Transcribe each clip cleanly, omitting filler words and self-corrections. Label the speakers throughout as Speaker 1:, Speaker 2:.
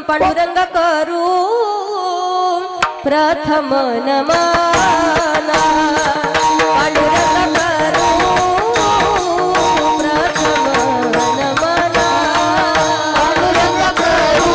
Speaker 1: पांडुरंग करू प्रथम नमना पांडुरंग करू प्रथम नमना पांडुरंग करू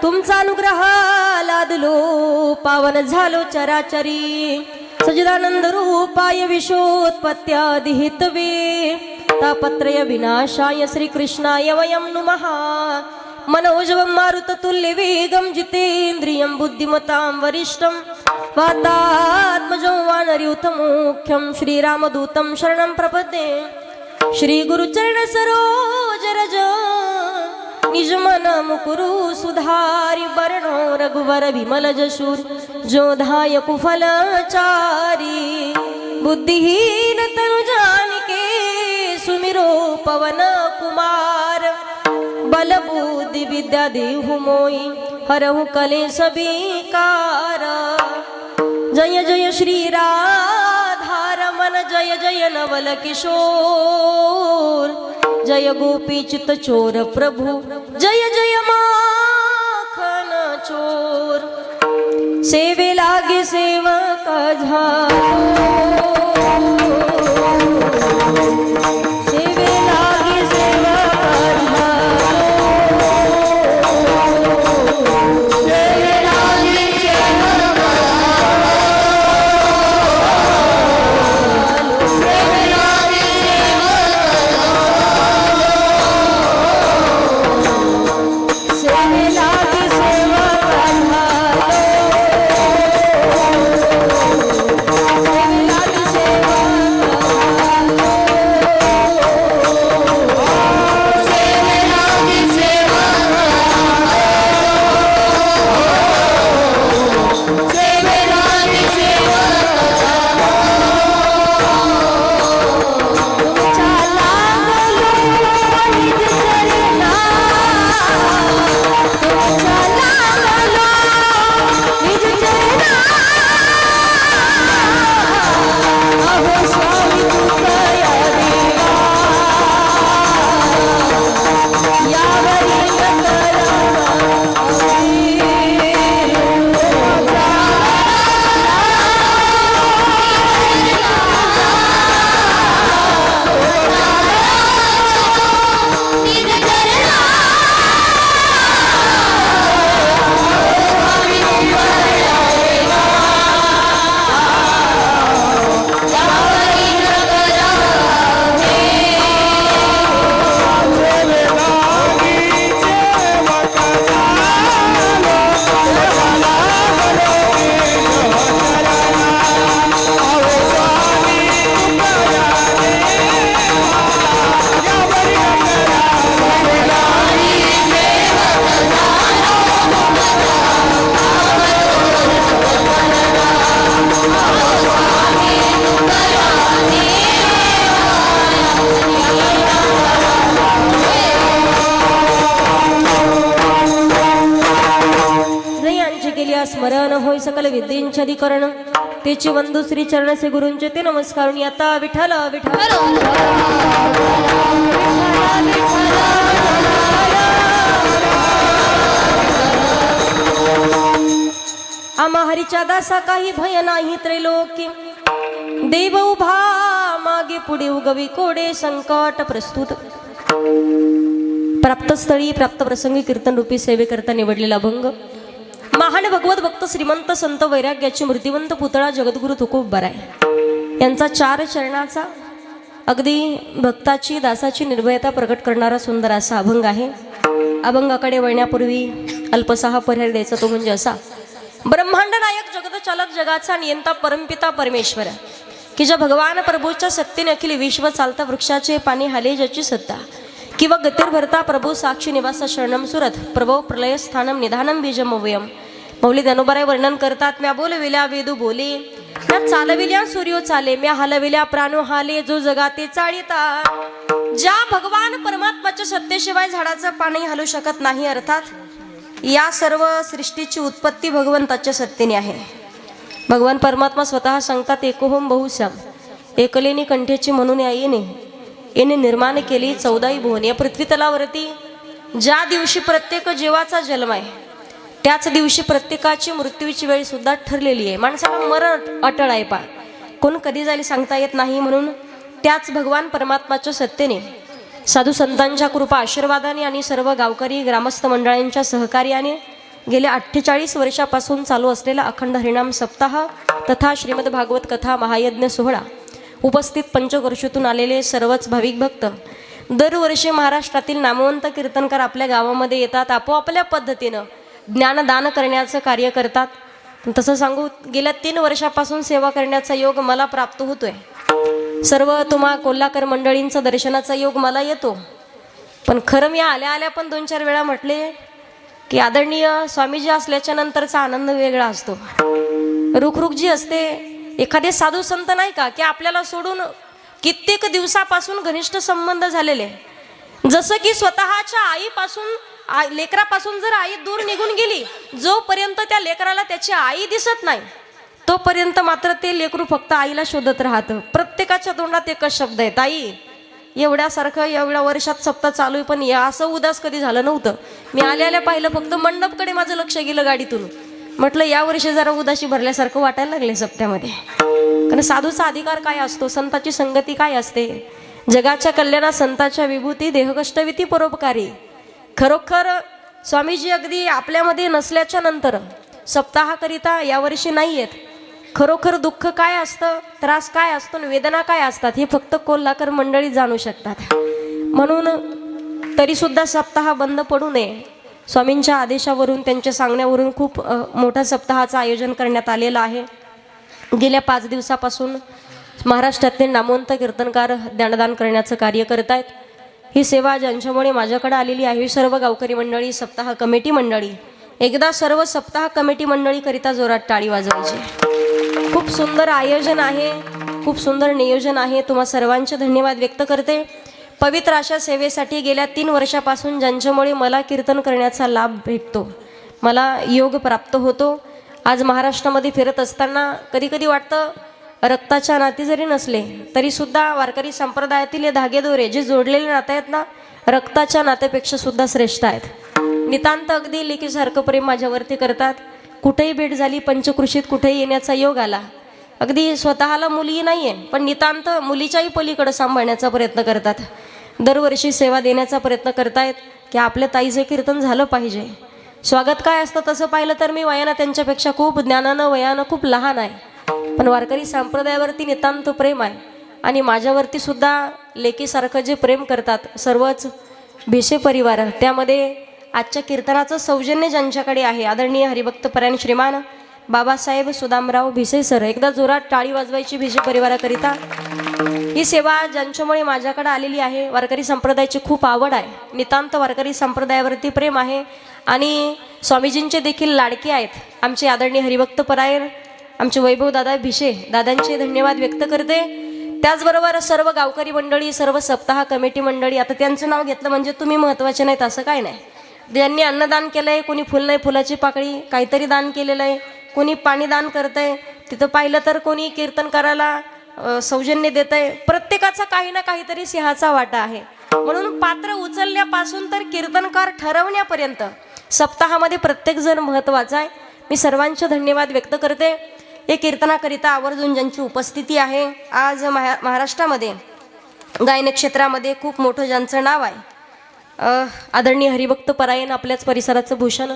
Speaker 1: तुमचा अनुग्रह लादलो पावन झालो चराचरी सजदानंद रूपाय विश्वोत्पत्त्यादिहितवे तापत्रय विनाशाय श्रीकृष्णाय वयं नुमः मनोजवं मारुततुल्यवेगं जितेन्द्रियं बुद्धिमतां वरिष्ठं वातात्मजं वानरयूथमुख्यं श्रीरामदूतं शरणं प्रपद्ये श्रीगुरुचरण सरोज रज निज मन मुकुरु सुधारि वर्णो रघुवर विमल जशुर जोधाय कुफलचारी बुद्धिहीन तनु जानिके सुमिरो पवन कुमार बल बुद्धि विद्या देहु मोई हरहु कलेश विकार जय जय श्री राधारमण जय जय नवल किशोर जय गोपी चित चोर प्रभु जय जय माखन चोर सेवे लागे सेवक झालो सेवे लागे सेवक सेवा केली स्मरण होय सकल विद्येंचे अधिकरण तेची वंदू श्री चरणसे गुरूंचे ते नमस्कारून आता विठ्ठल विठ्ठल आम्हा हरीच्या दासा काही भय नाही त्रैलोकी देव उभा मागे पुढे उगवी कोडे संकट प्रस्तुत प्राप्तस्थळी प्राप्त प्रसंगी कीर्तन रूपी सेवेकरता निवडलेला भंग महान भगवत भक्त श्रीमंत संत वैराग्याची मूर्तिवंत पुतळा जगद्गुरु तुकोबराय यांचा 4 चरणाचा अगदी भक्ताची दासाची निर्भयता प्रकट करणारा सुंदर असा अभंग आहे. अभंगाकडे वळण्यापूर्वी अल्पसा पर्याय द्यायचा तो म्हणजे असा. ब्रह्मांड नायक जगतचालक जगाचा नियंता परमपिता परमेश्वर की ज्या भगवान प्रभूच्या सत्तेने अखिल विश्व चालता वृक्षाचे पाणी हाले ज्याची सत्ता किंवा गतीर भरता प्रभू साक्षी निवासा शरणम सुरत प्रभो प्रलय स्थानम निधानम बीजमव्यम मौली धनुबराय वर्णन करतात. म्या बोलविल्या वेदू बोले म्या चालविल्या सूर्यो चाले म्या हलविल्या प्राणो हाले जो जगाते चाळीता ज्या भगवान परमात्माच्या सत्तेशिवाय झाडाचं पाणी हलू शकत नाही. अर्थात या सर्व सृष्टीची उत्पत्ती भगवंताच्या सत्तेने आहे. भगवान परमात्मा स्वतः सांगतात एकोहम बहुसम एकलेनी कंठेची म्हणून येणे निर्माण केली 14 भुवन. या पृथ्वी तलावरती ज्या दिवशी प्रत्येक जीवाचा जन्म आहे त्याच दिवशी प्रत्येकाची मृत्यूची वेळ सुद्धा ठरलेली आहे. माणसाला मरण अटळ आहे पा कोण कधी जाईल सांगता येत नाही. म्हणून त्याच भगवान परमात्माच्या सत्तेने साधू संतांच्या कृपा आशीर्वादाने आणि सर्व गावकरी ग्रामस्थ मंडळांच्या सहकार्याने गेल्या 48 वर्षापासून चालू असलेला अखंड हरिनाम सप्ताह तथा श्रीमद भागवत कथा महायज्ञ सोहळा उपस्थित पंचवर्षातून आलेले सर्वच भाविक भक्त दरवर्षी महाराष्ट्रातील नामवंत कीर्तनकार आपल्या गावामध्ये येतात. आपोआपल्या पद्धतीनं ज्ञानदान करण्याचं कार्य करतात. तसं सांगू गेल्या 3 वर्षापासून सेवा करण्याचा योग मला प्राप्त होतोय. सर्व तुम्हा कोल्हाकर मंडळींचा दर्शनाचा योग मला येतो. पण खरं मी आल्या पण 2-4 वेळा म्हटले की आदरणीय स्वामीजी असल्याच्या नंतरचा आनंद वेगळा असतो. रुखरुख जी असते एखादे साधू संत नाही का की आपल्याला सोडून कित्येक दिवसापासून घनिष्ठ संबंध झालेले जसं की स्वतःच्या आईपासून लेकरापासून जर आई दूर निघून गेली जोपर्यंत त्या लेकराला त्याची आई दिसत नाही तोपर्यंत मात्र ते लेकरू फक्त आईला शोधत राहतं. प्रत्येकाच्या तोंडात एकच शब्द आहे आई. एवढ्यासारखं एवढ्या वर्षात सप्ताह चालू आहे पण असं उदास कधी झालं नव्हतं. मी आल्या पाहिलं फक्त मंडपकडे माझं लक्ष गेलं गाडीतून. म्हटलं यावर्षी जरा उदासी भरल्यासारखं वाटायला लागले सप्त्यामध्ये. कारण साधूचा अधिकार काय असतो संताची संगती काय असते जगाच्या कल्याणात संताच्या विभूती देहकष्टविती परोपकारी. खरोखर स्वामीजी अगदी आपल्यामध्ये नसल्याच्या नंतर सप्ताहाकरिता यावर्षी नाही आहेत. खरोखर दुःख काय असतं त्रास काय असतो वेदना काय असतात हे फक्त कोल्हाकर मंडळी जाणू शकतात. म्हणून तरीसुद्धा सप्ताह बंद पडू नये. स्वामींच्या आदेशावरून त्यांच्या सांगण्यावरून खूप मोठ्या सप्ताहाचं आयोजन करण्यात आलेलं आहे. गेल्या 5 दिवसापासून महाराष्ट्रातील नामवंत कीर्तनकार ज्ञानदान करण्याचं कार्य करत आहेत. ही सेवा ज्यांच्यामुळे माझ्याकडे आलेली आहे सर्व गावकरी मंडळी सप्ताह कमिटी मंडळी एकदा सर्व सप्ताह कमिटी मंडळीकरिता जोरात टाळी वाजवायची. खूप सुंदर आयोजन आहे खूप सुंदर नियोजन आहे. तुम्हा सर्वांचे धन्यवाद व्यक्त करते. पवित्र अशा सेवेसाठी गेल्या 3 वर्षापासून ज्यांच्यामुळे मला कीर्तन करण्याचा लाभ भेटतो मला योग प्राप्त होतो. आज महाराष्ट्रामध्ये फिरत असताना कधी कधी वाटतं रक्ताच्या नाती जरी नसले तरीसुद्धा वारकरी संप्रदायातील हे धागेदोरे जे जोडलेले नाते आहेत ना रक्ताच्या नात्यापेक्षा सुद्धा श्रेष्ठ आहेत. नितांत अगदी लेकीसारखं प्रेम माझ्यावरती करतात. कुठेही भेट झाली पंचकृषीत कुठेही येण्याचा योग आला अगदी स्वतःला मुली नाही आहे पण नितांत मुलीच्याही पलीकडे सांभाळण्याचा प्रयत्न करतात. दरवर्षी सेवा देण्याचा प्रयत्न करतायत की आपल्या ताईचे कीर्तन झालं पाहिजे. स्वागत काय असतं तसं पाहिलं तर मी वयानं त्यांच्यापेक्षा खूप ज्ञानानं वयानं खूप लहान आहे पण वारकरी संप्रदायावरती नितांत प्रेम आहे आणि माझ्यावरती सुद्धा लेकीसारखं जे प्रेम करतात सर्वच भिसे परिवार. त्यामध्ये आजच्या कीर्तनाचं सौजन्य ज्यांच्याकडे आहे आदरणीय हरिभक्त परायण श्रीमान बाबासाहेब सुदामराव भिसे सर. एकदा जोरात टाळी वाजवायची भिसे परिवाराकरिता. ही सेवा ज्यांच्यामुळे माझ्याकडे आलेली आहे वारकरी संप्रदायाची खूप आवड आहे. नितांत वारकरी संप्रदायावरती प्रेम आहे आणि स्वामीजींचे देखील लाडके आहेत आमचे आदरणीय हरिभक्त परायण आमचे वैभव दादा भिसे दादांचे धन्यवाद व्यक्त करते. त्याचबरोबर सर्व गावकरी मंडळी सर्व सप्ताह कमिटी मंडळी आता त्यांचं नाव घेतलं म्हणजे तुम्ही महत्त्वाचे नाहीत असं काय नाही. ज्यांनी अन्नदान केलंय, कोणी फुल नाही फुलाची पाकळी काहीतरी दान केलेलं आहे, कोणी पाणी दान करतंय, तिथं पाहिलं तर कोणी कीर्तन करायला सौजन्य देत आहे. प्रत्येकाचा काही ना काहीतरी सिंहाचा वाटा आहे. म्हणून पात्र उचलण्यापासून तर कीर्तनकार ठरवण्यापर्यंत सप्ताहामध्ये प्रत्येक जण महत्त्वाचा आहे. मी सर्वांचे धन्यवाद व्यक्त करते. हे कीर्तनाकरिता आवर्जून ज्यांची उपस्थिती आहे. आज महाराष्ट्रामध्ये गायन क्षेत्रामध्ये खूप मोठं ज्यांचं नाव आहे, आदरणीय हरिभक्त परायण, आपल्याच परिसराचं भूषण,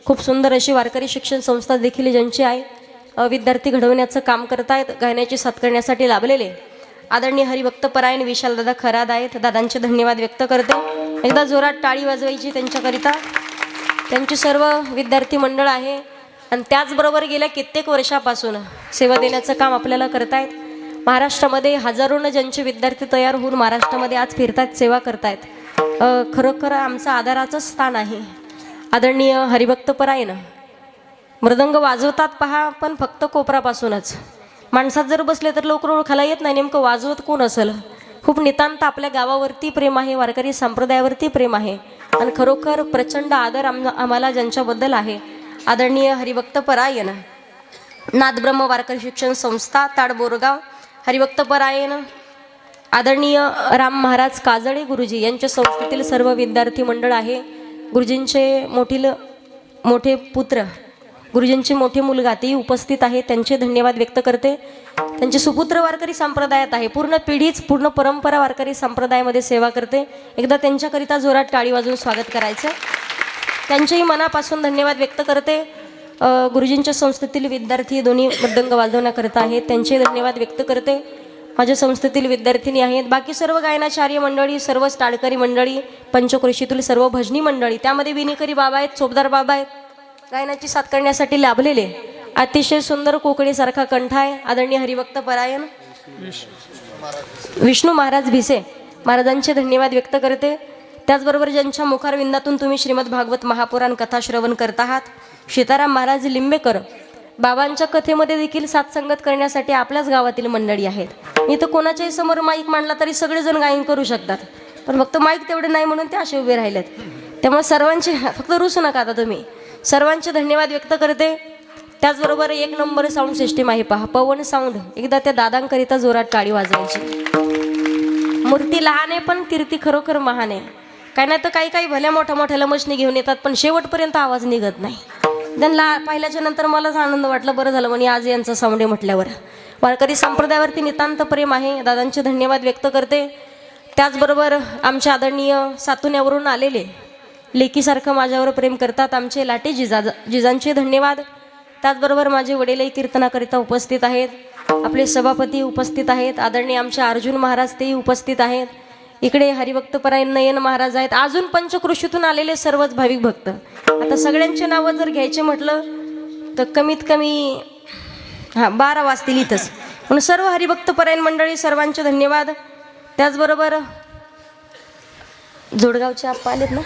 Speaker 1: खूप सुंदर अशी वारकरी शिक्षण संस्था देखील ज्यांची आहे, विद्यार्थी घडवण्याचं काम करतायत, गायनाची साथ करण्यासाठी लाभलेले आदरणीय हरिभक्त परायण विशालदादा खराद आहेत. दादांचे धन्यवाद व्यक्त करते. एकदा जोरात टाळी वाजवायची त्यांच्याकरिता. त्यांची सर्व विद्यार्थी मंडळ आहे आणि त्याचबरोबर गेल्या कित्येक वर्षापासून सेवा देण्याचं काम आपल्याला करतायत. महाराष्ट्रामध्ये हजारोनं ज्यांचे विद्यार्थी तयार होऊन महाराष्ट्रामध्ये आज फिरतायत, सेवा करतायत. खरोखर आमचं आदराचं स्थान आहे. आदरणीय हरिभक्त परायण मृदंग वाजवतात पहा, पण फक्त कोपरापासूनच. माणसात जर बसले तर लवकर ओळखायला येत नाही नेमकं वाजवत कोण असेल. खूप नितांत आपल्या गावावरती प्रेम आहे, वारकरी संप्रदायावरती प्रेम आहे आणि खरोखर प्रचंड आदर आम्हाला ज्यांच्याबद्दल आहे. आदरणीय हरिभक्त परायण नादब्रह्म वारकरी शिक्षण संस्था ताड बोरगाव, हरिभक्त परायण आदरणीय राम महाराज काजळे गुरुजी यांच्या संस्थेतील सर्व विद्यार्थी मंडळ आहे. गुरुजींचे मोठे पुत्र, गुरुजींचे मोठे मुलगा तेही उपस्थित आहे. त्यांचे धन्यवाद व्यक्त करते. त्यांचे सुपुत्र वारकरी संप्रदायात आहे. पूर्ण पिढीच, पूर्ण परंपरा वारकरी संप्रदायामध्ये सेवा करते. एकदा त्यांच्याकरिता जोरात टाळी वाजवून स्वागत करायचं. त्यांचेही मनापासून धन्यवाद व्यक्त करते. गुरुजींच्या संस्थेतील विद्यार्थी दोन्ही मृदंग वाजवण्याकरिता आहेत, त्यांचे धन्यवाद व्यक्त करते. माझ्या संस्थेतील विद्यार्थिनी आहेत. बाकी सर्व गायनाचार्य मंडळी, सर्व टाळकरी मंडळी, पंचक्रोशीतील सर्व भजनी मंडळी, त्यामध्ये विनेकरी बाबा आहेत, चोपदार बाबा आहेत. गायनाची साथ करण्यासाठी लाभलेले अतिशय सुंदर कोकणीसारखा कंठ आहे आदरणीय हरिभक्त परायण विष्णू महाराज भिसे महाराजांचे धन्यवाद व्यक्त करते. त्याचबरोबर ज्यांच्या मुखारविंदातून तुम्ही श्रीमद भागवत महापुराण कथा श्रवण करत आहात, सीताराम महाराज लिंबेकर बाबांच्या कथेमध्ये देखील साथसंगत करण्यासाठी आपल्याच गावातील मंडळी आहेत. मी तर कोणाच्याही समोर माईक मांडला तरी सगळेजण गायन करू शकतात, पण फक्त माईक तेवढे नाही म्हणून ते असे उभे राहिलेत. त्यामुळे सर्वांचे, फक्त रुसू नका आता तुम्ही, सर्वांचे धन्यवाद व्यक्त करते. त्याचबरोबर एक नंबर साऊंड सिस्टीम आहे पहा, पवन साऊंड. एकदा त्या दादांकरिता जोरात टाळी वाजवायची. मूर्ती लहान आहे पण कीर्ती खरोखर महान आहे. काय नाही तर काही भल्या मोठ्या मशनी घेऊन येतात पण शेवटपर्यंत आवाज निघत नाही. त्यांना पाहिल्याच्या नंतर मलाच आनंद वाटला, बरं झालं म्हणे आज यांचा साऊंड आहे म्हटल्यावर. वारकरी संप्रदायावरती नितांत प्रेम आहे. दादांचे धन्यवाद व्यक्त करते. त्याचबरोबर आमच्या आदरणीय सातुण्यावरून आलेले लेकीसारखं माझ्यावर प्रेम करतात आमचे लाटे जिजांचे धन्यवाद. त्याचबरोबर माझे वडीलही कीर्तनाकरिता उपस्थित आहेत. आपले सभापती उपस्थित आहेत. आदरणीय आमचे अर्जुन महाराज तेही उपस्थित आहेत. इकडे हरिभक्त परायण नयन महाराज आहेत. अजून पंचक्रोशीतून आलेले सर्वच भाविक भक्त. आता सगळ्यांचे नावं जर घ्यायचे म्हटलं तर कमीत कमी 12 वाजतील इथंच. म्हणून सर्व हरिभक्त परायण मंडळी सर्वांचे धन्यवाद. त्याचबरोबर जोडगावचे आप्पा आलेत ना,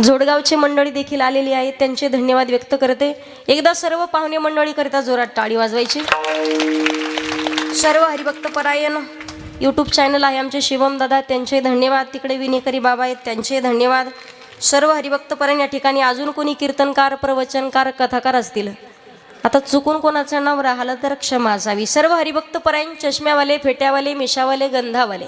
Speaker 1: जोडगावचे मंडळी देखील आलेली आहेत, त्यांचे धन्यवाद व्यक्त करते. एकदा सर्व पाहुणे मंडळी करिता जोरात टाळी वाजवायची. सर्व हरिभक्त परायण यूट्यूब चॅनल आहे आमचे शिवम दादा, त्यांचे धन्यवाद. तिकडे विनेकरी बाबा आहेत, त्यांचे धन्यवाद. सर्व हरिभक्त परायण या ठिकाणी अजून कोणी कीर्तनकार, प्रवचनकार, कथाकार असतील, आता चुकून कोणाचं नाव राहिलं तर क्षमा असावी. सर्व हरिभक्त परायण चष्म्यावाले, फेट्यावाले, मिशावाले, गंधावाले,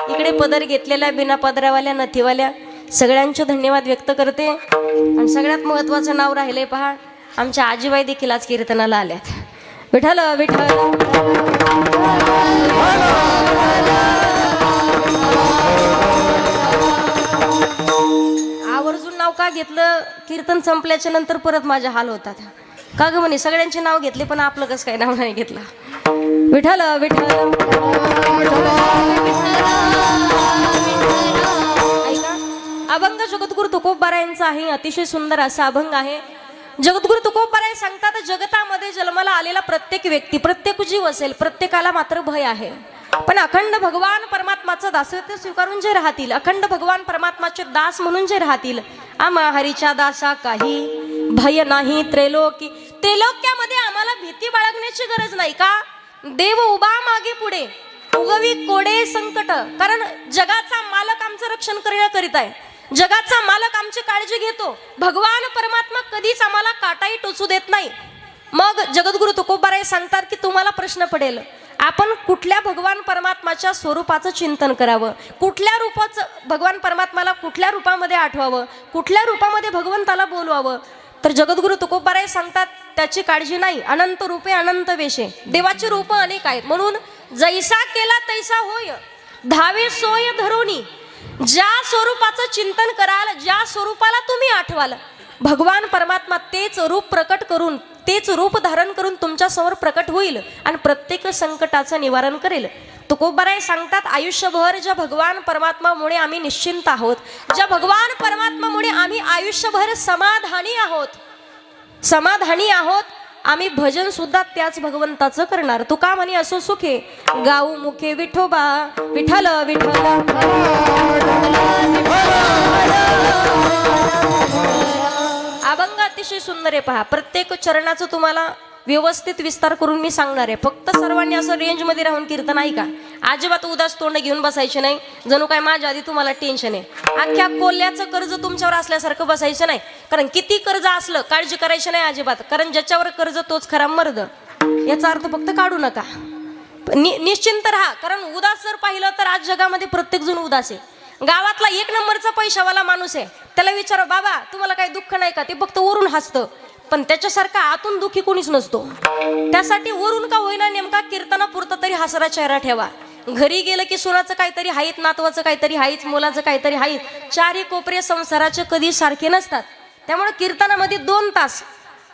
Speaker 1: इकडे पदर घेतलेल्या, बिना पदरावाल्या, नथीवाल्या, सगळ्यांचे धन्यवाद व्यक्त करते. आणि सगळ्यात महत्त्वाचं नाव राहिले पहा, आमच्या आजीबाई देखील आज कीर्तनाला आल्यात. विठ्ठल विठ्ठल आवर्जून नाव का घेतलं, कीर्तन संपल्याच्या नंतर परत माझे हाल होतात. का ग म्हणे सगळ्यांचे नाव घेतले पण आपलं कसं काय नाव नाही घेतलं. विठ्ठल विठ्ठल ऐका, अभंग जगद्गुरु तुकोबा यांचा आहे. अतिशय सुंदर असा अभंग आहे. जगद्गुरु तुकोबा सांगतात, जगतामध्ये जन्माला आलेला प्रत्येक व्यक्ती, प्रत्येक जीव असेल, प्रत्येकाला मात्र भय आहे. पण अखंड भगवान परमात्माचं दासत्व स्वीकारून जे राहतील, अखंड भगवान परमात्माचे दास म्हणून जे राहतील, आम्हा हरीच्या दासा काही भय नाही. त्रैलोक्यामध्ये आम्हाला भीती बाळगण्याची गरज नाही. का? देव उभा मागे पुढे, उगवी कोडे संकट. कारण जगाचा मालक आमचं रक्षण करण्याकरिता आहे. जगाचा मालक आमची काळजी घेतो, भगवान परमात्मा कधीच आम्हाला काटाही टोचू देत नाही. मग जगद्गुरु तुकोबाराय सांगतात की तुम्हाला प्रश्न पडेल, आपण कुठल्या भगवान परमात्माच्या स्वरूपाचं चिंतन करावं, कुठल्या रूपाचं भगवान परमात्माला कुठल्या रूपामध्ये आठवावं, कुठल्या रूपामध्ये भगवंताला बोलवावं. तर जगद्गुरु तुकोबाराय सांगतात त्याची काळजी नाही. अनंत रूपे अनंत वेशे, देवाची रूपं अनेक आहेत. म्हणून जैसा केला तैसा होय, धावे सोय धरोनी. ज्या स्वरूपाचं चिंतन कराल, ज्या स्वरूपाला तुम्ही आठवाल, भगवान परमात्मा तेच रूप प्रकट करून, तेच रूप धारण करून तुमच्या समोर प्रकट होईल आणि प्रत्येक संकटाचं निवारण करेल. तुकोबाराय सांगतात आयुष्यभर ज्या भगवान परमात्मामुळे आम्ही निश्चिंत आहोत, ज्या भगवान परमात्मामुळे आम्ही आयुष्यभर समाधानी आहोत, आम्ही भजन सुद्धा त्याच भगवंताचं करणार. तुका म्हणे असो सुखे गाऊ मुखे विठोबा, विठ्ठल विठ्ठल. अभंग अतिशय सुंदर आहे पहा. प्रत्येक चरणाचं तुम्हाला व्यवस्थित विस्तार करून मी सांगणार आहे. फक्त सर्वांनी असं रेंजमध्ये राहून कीर्तन ऐका. अजिबात उदास तोंड घेऊन बसायचे नाही, जणू काय माझ्या आधी तुम्हाला टेन्शन आहे. अख्ख्या कोल्ह्याचं कर्ज तुमच्यावर असल्यासारखं बसायचं नाही. कारण किती कर्ज असलं काळजी करायची नाही अजिबात. कारण ज्याच्यावर कर्ज तोच खरा मर्द, याचा अर्थ फक्त काढू नका. निश्चिंत राहा. कारण उदास जर पाहिलं तर आज जगामध्ये प्रत्येक जण उदास आहे. गावातला एक नंबरचा पैशावाला माणूस आहे, त्याला विचारा बाबा तुम्हाला काही दुःख नाही का, ते फक्त वरून हसतं. पण त्याच्यासारखा आतून दुःखी कोणीच नसतो. त्यासाठी वरून का होईना नेमका कीर्तनापुरता तरी हसरा चेहरा ठेवा. घरी गेलं की सुनाचं काहीतरी हाईत, नातवाचं काहीतरी हाईत, मुलाचं काहीतरी हाईत. चारही कोपरे संसाराचे कधी सारखे नसतात. त्यामुळे कीर्तनामध्ये 2 तास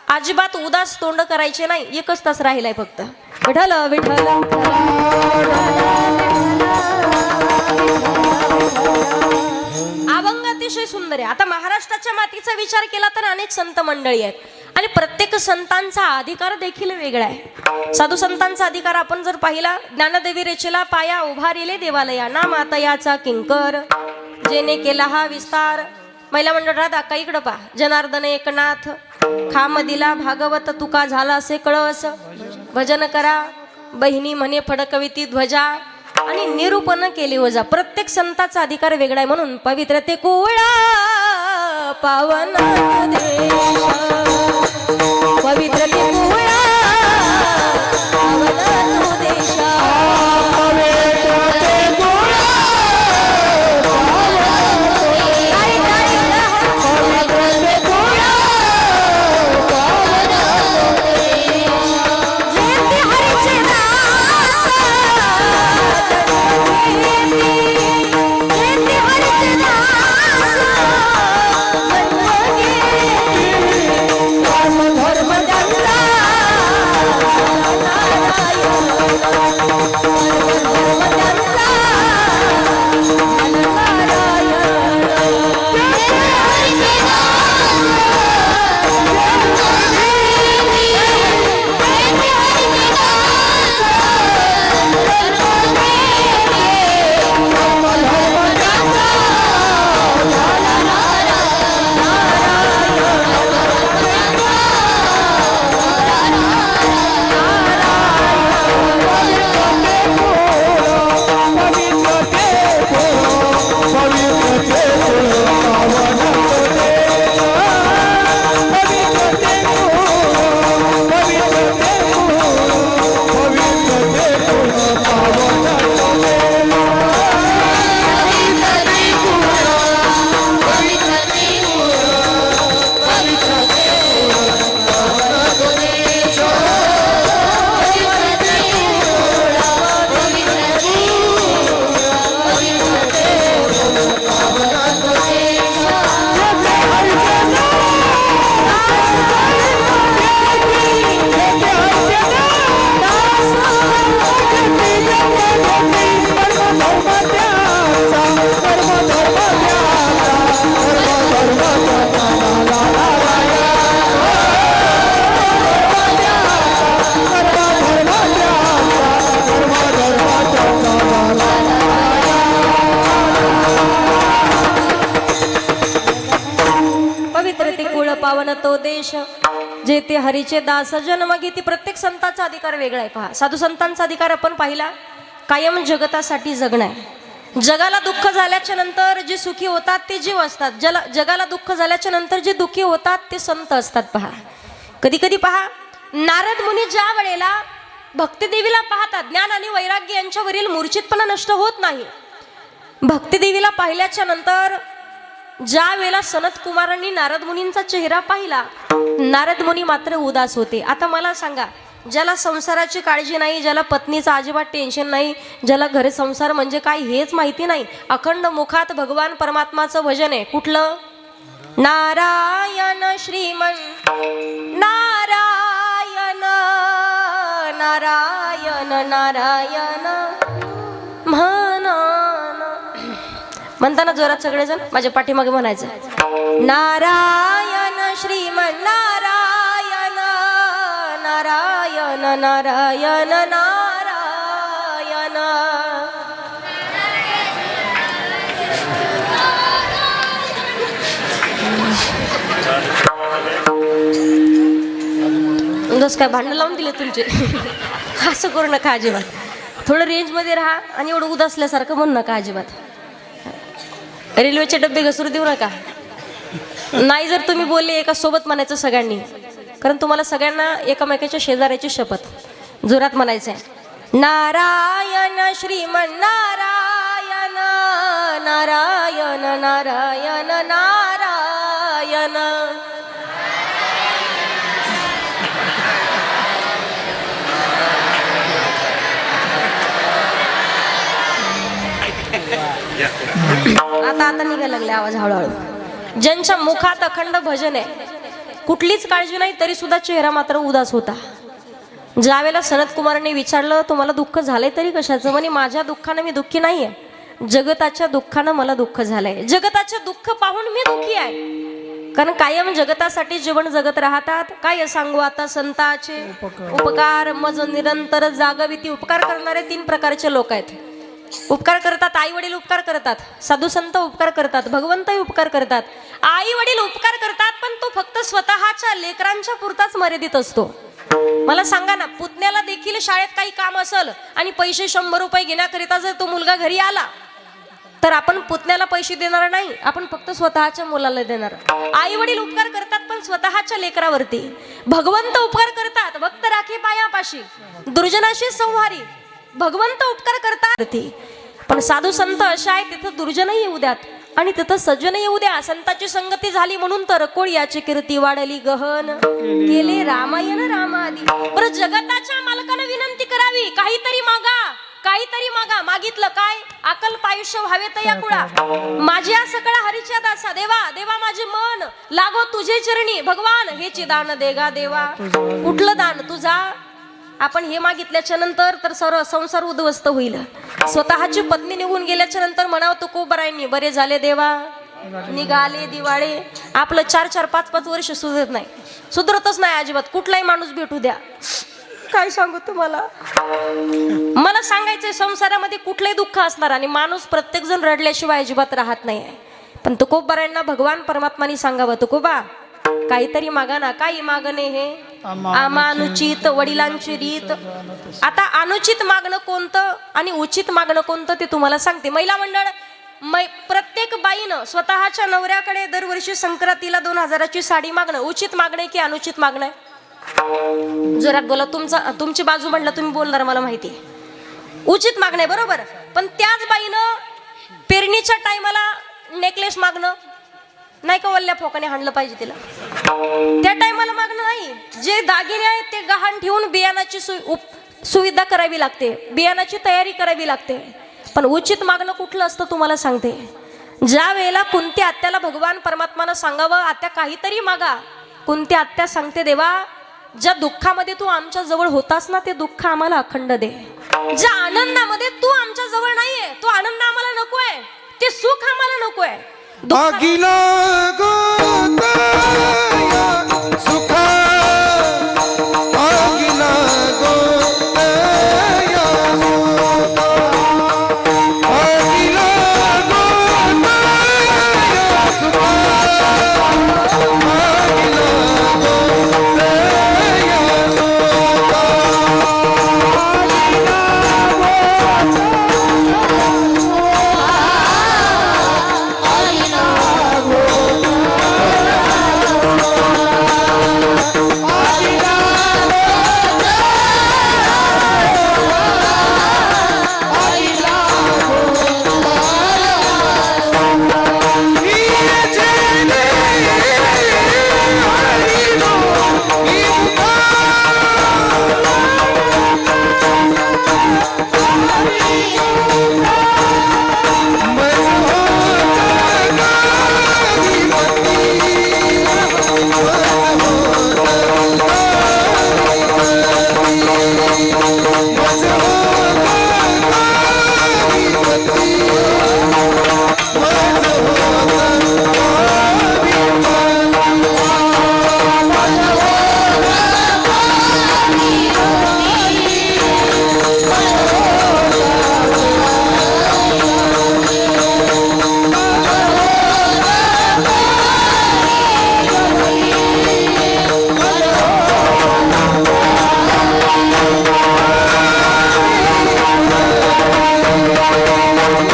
Speaker 1: अजिबात उदास तोंड करायचे नाही. 1च तास राहिलाय फक्त. विठ्ठल विठ्ठल. अभंग अतिशय सुंदर आहे. आता महाराष्ट्राच्या मातीचा विचार केला तर अनेक संत मंडळी आहेत आणि प्रत्येक संतांचा अधिकार देखील वेगळा आहे. साधू संतांचा अधिकार आपण जर पाहिला, ज्ञानदेवी रेचेला पाया उभारिले देवालया, ना मातयाचा किंकर जेने केला हा विस्तार. महिला मंडळात अक्का इकडं पहा. जनार्दन एकनाथ खाम दिला भागवत, तुका झाला असे कळस. भजन करा बहिणी म्हणे फडकविती ध्वजा, आणि निरूपण केली वजा. प्रत्येक संताचा अधिकार वेगळा आहे. म्हणून पवित्र ते कुळा पावन देश, पवित्र ते कुळा पावन देश. पावन तो देश, जेथे हरीचे दास जन्म घेती. प्रत्येक संतांचा अधिकार वेगळा आहे. पहा, साधू संतांचा अधिकार आपण पाहिला कायम जगतासाठी जगणं आहे. जगाला दुःख झाल्याच्या नंतर जे सुखी होतात ते जीव असतात, जगाला दुःख झाल्याच्या नंतर जे दुःखी होतात ते संत असतात. पहा, कधी कधी पहा, नारद मुनी ज्या वेळेला भक्तिदेवीला पाहतात, ज्ञान आणि वैराग्य यांच्यावरील मूर्छितपणा नष्ट होत नाही. भक्तिदेवीला पाहिल्याच्या नंतर ज्या वेळेला सनत कुमारांनी नारद मुनींचा चेहरा पाहिला, नारद मुनी मात्र उदास होते. आता मला सांगा, ज्याला संसाराची काळजी नाही, ज्याला पत्नीचं अजिबात टेन्शन नाही, ज्याला घर संसार म्हणजे काय हेच माहिती नाही, अखंड मुखात भगवान परमात्माचं भजन आहे. कुठलं? नारायण श्रीमन नारायण नारायण नारायण म्हणताना जोरात सगळेजण माझ्या पाठीमागे म्हणायचं, नारायण श्रीमन नारायण नारायण नारायण नारायण. जस काय भांडण लावून दिले तुमचे. असं करू नका अजिबात. थोडं रेंजमध्ये राहा आणि एवढं उदासल्यासारखं म्हणू नका अजिबात. रेल्वेचे डबे घसरू देऊ नका. नाही जर तुम्ही बोलले एका सोबत म्हणायचं सगळ्यांनी, कारण तुम्हाला सगळ्यांना एकामेकाच्या शेजाऱ्याची शपथ जोरात म्हणायचं आहे. नारायण श्रीमन नारायण नारायण नारायण नारायण. आता निघायला लागले आवाज हळूहळू. ज्यांच्या मुखात अखंड भजन आहे, कुठलीच काळजी नाही, तरी सुद्धा चेहरा मात्र उदास होता. ज्यावेळेला सनत कुमारांनी विचारलं, तुम्हाला दुःख झालंय तरी कशाचं? म्हणे, माझ्या दुःखानं मी दुःखी नाहीये, जगताच्या दुःखानं मला दुःख झालंय. जगताचे दुःख पाहून मी दुःखी आहे, कारण कायम जगतासाठी जीवन जगत राहतात. काय सांगू आता संताचे उपकार मज निरंतर जागविती. उपकार करणारे 3 प्रकारचे लोक आहेत. उपकार करतात, आई वडील उपकार करतात, साधू संत उपकार करतात, भगवंतही उपकार करतात. आई वडील उपकार करतात, पण तो फक्त स्वतःच्या लेकरांच्या पुरताच मर्यादित असतो. मला सांगा ना, पुतण्याला देखील शाळेत काही काम असेल आणि पैसे 100 रुपये घेण्याकरिता जर तो मुलगा घरी आला, तर आपण पुतण्याला पैसे देणार नाही, आपण फक्त स्वतःच्या मुलाला देणार. आई वडील उपकार करतात, पण स्वतःच्या लेकरावरती. भगवंत उपकार करतात, भक्त राखी पायापाशी, दुर्जनाशी संहारी. भगवंत उपकार करतात, पण साधू संत अशा आहे, तिथं दुर्जनही येऊ द्यात आणि तिथं सज्जन येऊ द्या. संताची संगती झाली म्हणून तर कोळ्याची कीर्ती वाढली गहन, केले रामायण रामादी. बरं, जगताच्या मालकानं विनंती करावी, काहीतरी मागा, काहीतरी मागा. मागितलं काय? अकल्प आयुष्य व्हावे तया कुळा, माझ्या सकळा हरीच्या दासा. देवा देवा माझे मन लागो तुझे चरणी, भगवान हेची दान देगा देवा. कुठलं दान? तुझा. आपण हे मागितल्याच्या नंतर तर सर्व संसार उद्ध्वस्त होईल. स्वतःची पत्नी निघून गेल्याच्या नंतर म्हणावं तुकोबरायांनी, बरे झाले देवा, निघाले दिवाळे. आपलं 4-4, 5-5 वर्ष सुधरत नाही, सुधरतच नाही अजिबात. कुठलाही माणूस भेटू द्या, काय सांगू तुम्हाला. मला सांगायचंय, संसारामध्ये कुठलंही दुःख असणार आणि माणूस प्रत्येक जण रडल्याशिवाय अजिबात राहत नाही. पण तुकोबरायांना भगवान परमात्माने सांगावं, तुकोबा काहीतरी मागा ना. काही मागणे हे अमानुचित वडिलांची रीत. आता अनुचित मागणं कोणतं आणि उचित मागणं कोणतं ते तुम्हाला सांगते. महिला मंडळ, प्रत्येक बाईनं स्वतःच्या नवऱ्याकडे दरवर्षी संक्रांतीला 2000ची साडी मागणं उचित मागणं की अनुचित मागणं आहे? जोरात बोला. तुमची बाजू म्हणलं तुम्ही बोलणार मला माहिती आहे. उचित मागणं आहे, बरोबर. पण त्याच बाईनं पेरणीच्या टायमाला नेकलेस मागणं नाही का, वल्ल्या फोकाने हाणलं पाहिजे तिला. त्या टायमाला मागणं नाही. जे दागिने आहेत ते गहाण ठेवून बियाणाची सुविधा करावी लागते, बियाणाची तयारी करावी लागते. पण उचित मागणं कुठलं असतं तुम्हाला सांगते. ज्या वेळेला कुंती आत्याला भगवान परमात्मानं सांगावं, आत्या काहीतरी मागा, कुंती आत्या सांगते, देवा ज्या दुःखामध्ये तू आमच्या जवळ होतास ना, ते दुःख आम्हाला अखंड दे. ज्या आनंदामध्ये तू आमच्या जवळ नाहीये, तो आनंद आम्हाला नकोय, ते सुख आम्हाला नकोय.
Speaker 2: अगिला गोतया सुखा, अगिला गोतया सुखा, अगिला गोतया सुखा, अगिला गोतया सुखा.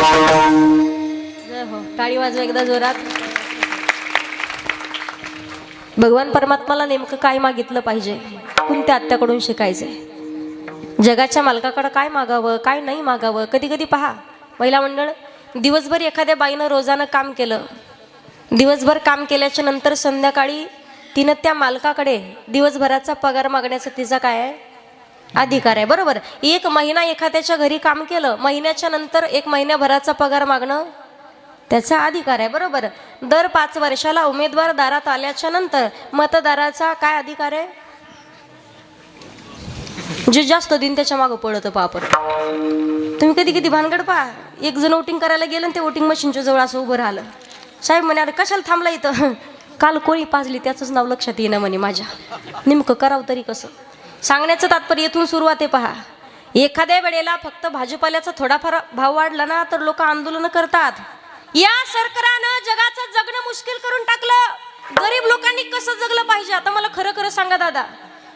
Speaker 1: जय हो. टाळी वाजवा एकदा जोरात. भगवान परमात्माला नेमकं काय मागितलं पाहिजे, कोणत्या आत्याकडून शिकायचंय, जगाच्या मालकाकडं काय मागावं काय नाही मागावं. कधी कधी पहा, महिला मंडळ दिवसभर एखाद्या बाईनं रोजानं काम केलं, दिवसभर काम केल्याच्या नंतर संध्याकाळी तिनं त्या मालकाकडे दिवसभराचा पगार मागण्याचा तिचा काय आहे, अधिकार आहे. बरोबर. एक महिना एखाद्याच्या घरी काम केलं, महिन्याच्या नंतर एक महिन्याभराचा पगार मागणं त्याचा अधिकार आहे. बरोबर. दर 5 वर्षाला उमेदवार दारात आल्याच्या नंतर मतदाराचा काय अधिकार आहे, जे जास्त दिन त्याच्या मागं पडतं. पापर तुम्ही कधी कधी भानगड पहा, एक जण वोटिंग करायला गेलं आणि ते वोटिंग मशीनच्या जवळ असं उभं राहिलं. साहेब म्हणे अरे कशाला थांबला इथं, काल कोळी पाजली त्याचंच नाव लक्षात येणं म्हणे माझ्या, नेमकं करावं तरी कसं. सांगण्याचं तात्पर्य येथून सुरुवात आहे. पहा, एखाद्या वेळेला फक्त भाजीपाल्याचा थोडाफार भाव वाढला ना तर लोक आंदोलन करतात. या सरकारनं जगाचं जगणं मुश्किल करून टाकलं. गरीब लोकांनी कसं जगलं पाहिजे. आता मला खरं खरं सांगा दादा,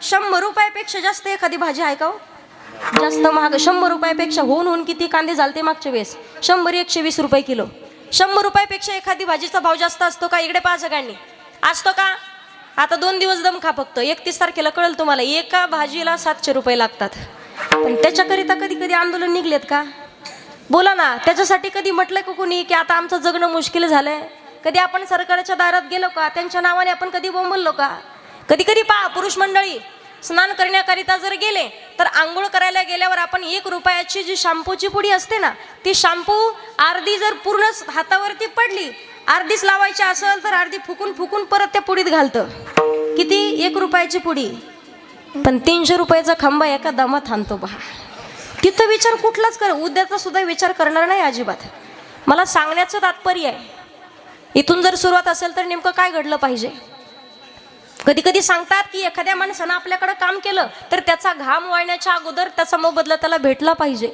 Speaker 1: 100 रुपयापेक्षा जास्त एखादी भाजी आहे का हो? जास्त महाग. 100 रुपयापेक्षा होऊन किती कांदे झालते मागच्या वेळेस, 100 120 रुपये किलो. 100 रुपयापेक्षा एखादी भाजीचा भाव जास्त असतो का? इकडे पहा सगळ्यांनी, असतो का? आता 2 दिवस दम खा फक्त, 31 तारखेला कळेल तुम्हाला. एका भाजीला 700 रुपये लागतात. पण त्याच्याकरिता कधी कधी आंदोलन निघलेत का? बोला ना. त्याच्यासाठी कधी म्हटलं का कोणी की आता आमचं जगणं मुश्किल झालंय? कधी आपण सरकारच्या दारात गेलो का? त्यांच्या नावाने आपण कधी बोंबललो का? कधी कधी पहा, पुरुष मंडळी स्नान करण्याकरिता जर गेले तर आंघोळ करायला गेल्यावर आपण 1 रुपयाची जी शॅम्पूची पुडी असते ना, ती शॅम्पू अर्धी जर पूर्ण हातावरती पडली, अर्धीच लावायची असेल तर अर्धी फुकून परत त्या पुडीत घालतं. किती? 1 रुपयाची पुडी. पण 300 रुपयाचा खांबा एका दमात आणतो. पहा, तिथं विचार कुठलाच कर, उद्याचा सुद्धा विचार करणार नाही अजिबात. मला सांगण्याचं तात्पर्य आहे, इथून जर सुरुवात असेल तर नेमकं काय घडलं पाहिजे. कधी कधी सांगतात की एखाद्या माणसानं आपल्याकडे काम केलं तर त्याचा घाम वाळण्याच्या अगोदर त्याचा मोबदला त्याला भेटला पाहिजे.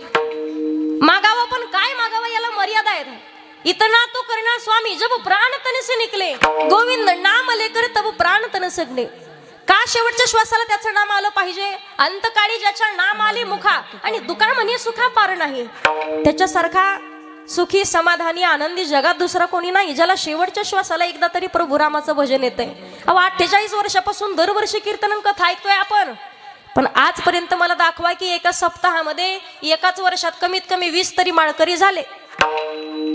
Speaker 1: मागावं, पण काय मागावं याला मर्यादा आहेत. इतना तो करणार स्वामी जब प्राण तन से निकले, गोविंद नाम लेकर तब प्राण तन से निकले. का शेवटच्या श्वासाला त्याचं नाम आलं पाहिजे? अंतकाळी ज्याच्या नाम आले मुखा आणि दुका म्हणे सुखा पार नाही, त्याच्यासारखा सुखी समाधानी आनंदी जगात दुसरा कोणी नाही, ज्याला शेवटच्या श्वासाला एकदा तरी प्रभू रामाचं भजन येतंय. 48 वर्षापासून दरवर्षी कीर्तन कथा ऐकतोय आपण, पण आजपर्यंत मला दाखवा की एका सप्ताहामध्ये एकाच वर्षात कमीत कमी 20 तरी माळकरी झाले.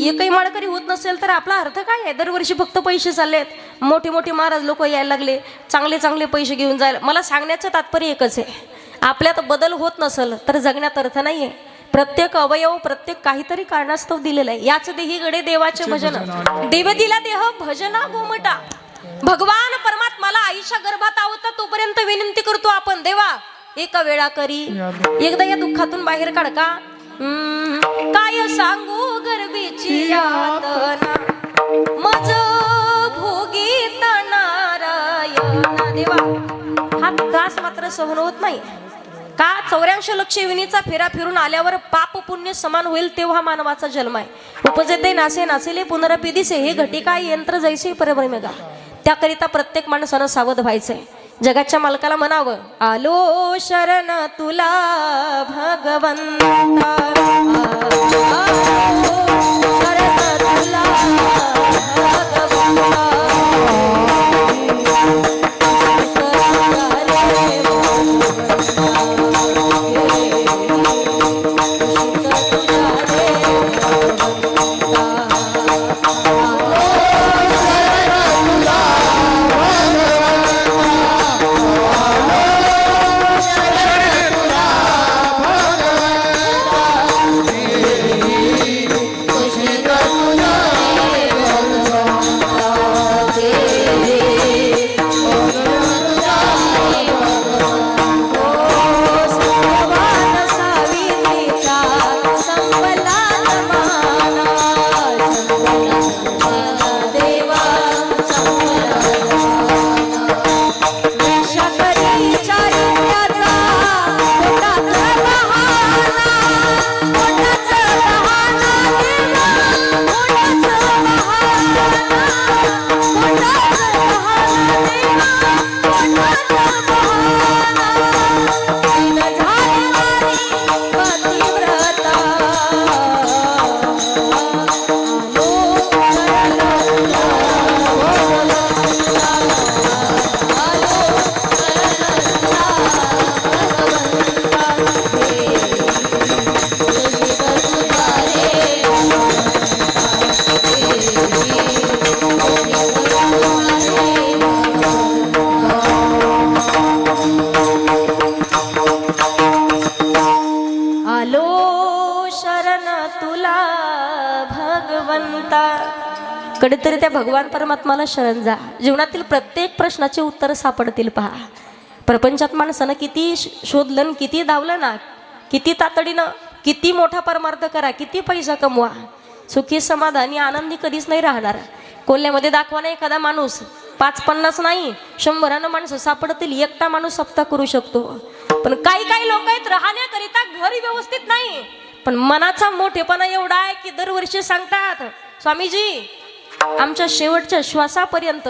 Speaker 1: एकही माळकरी होत नसेल तर आपला अर्थ काय आहे? दरवर्षी फक्त पैसे चाललेत, मोठे मोठे महाराज लोक यायला लागले, चांगले चांगले पैसे घेऊन जायला. मला सांगण्याचं तात्पर्य एकच आहे, आपल्यात बदल होत नसेल तर जगण्यात अर्थ नाहीये. प्रत्येक अवयव प्रत्येक काहीतरी कारणास्तव दिलेलं आहे. याच देही गडे देवाचे भजन, देव दिला देह भजना गोमटा. भगवान परमात्माला आईच्या गर्भात आवता तोपर्यंत विनंती करतो आपण, देवा एका वेळा करी, एकदा या दुःखातून बाहेर काढ. का काय सांगू गर्भीची यातना, मज भोगीत नारायणा. देवा हा त्रास मात्र सहन होत नाही का? 84 लक्ष विनीचा फेरा फिरून आल्यावर पाप पुण्य समान होईल तेव्हा मानवाचा जन्म आहे. उपजते नासे नासेले पुनरपी दिसे, हे घटिका यंत्र जैसे परब्रह्मेगा. त्याकरिता प्रत्येक माणसानं सावध व्हायचंय. जगाच्या मालकाला म्हणावं, आलो शरण तुला भगवंता, आलो शरण तुला भगवंता. कधीतरी त्या भगवान परमात्माला शरण जा. जीवनातील प्रत्येक प्रश्नाचे उत्तर सापडतील पहा. प्रपंचात माणसानं किती शोधलं न किती धावलं ना, किती तातडीनं किती मोठा परमार्थ करा, किती पैसा कमवा, सुखी समाधानी आनंदी कधीच नाही राहणार. कोल्ह्यामध्ये दाखवा ना एखादा माणूस 5-50 नाही 100 माणसं सापडतील, एकटा माणूस सप्ताह करू शकतो. पण काही काही लोक आहेत राहण्याकरिता घरी व्यवस्थित नाही, पण मनाचा मोठेपणा एवढा आहे की दरवर्षी सांगतात, स्वामीजी आमच्या शेवटच्या श्वासापर्यंत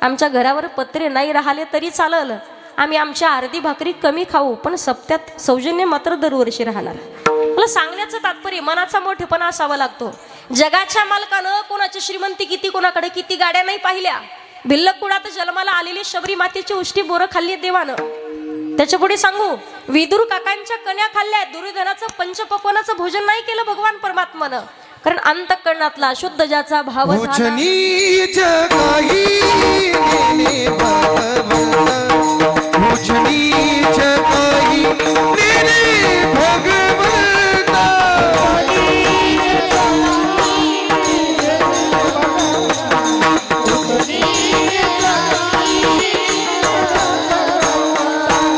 Speaker 1: आमच्या घरावर पत्रे नाही राहिले तरी चालल, आम्ही आमच्या अर्धी भाकरी कमी खाऊ, पण सप्त्यात सौजन्य मात्र दरवर्षी राहणार. मला सांगण्याचं तात्पर्य मनाचा मोठेपणा असावा लागतो. जगाच्या मालकानं कोणाची श्रीमंती किती, कोणाकडे किती गाड्या नाही पाहिल्या. भिल्लकुडात जन्माला आलेली शबरी मातेची उष्टी बोरं खाल्ली देवानं. त्याच्या पुढे सांगू, विदुर काकांच्या कन्या खाल्ल्या, दुर्योधनाचं पंचपक्वानाचं भोजन नाही केलं भगवान परमात्मानं. कारण अंतःकरणातला शुद्ध ज्याचा भाव झाला,
Speaker 2: उचनीच काही नेने भगवंत, उचनीच काही नेने भगवंत.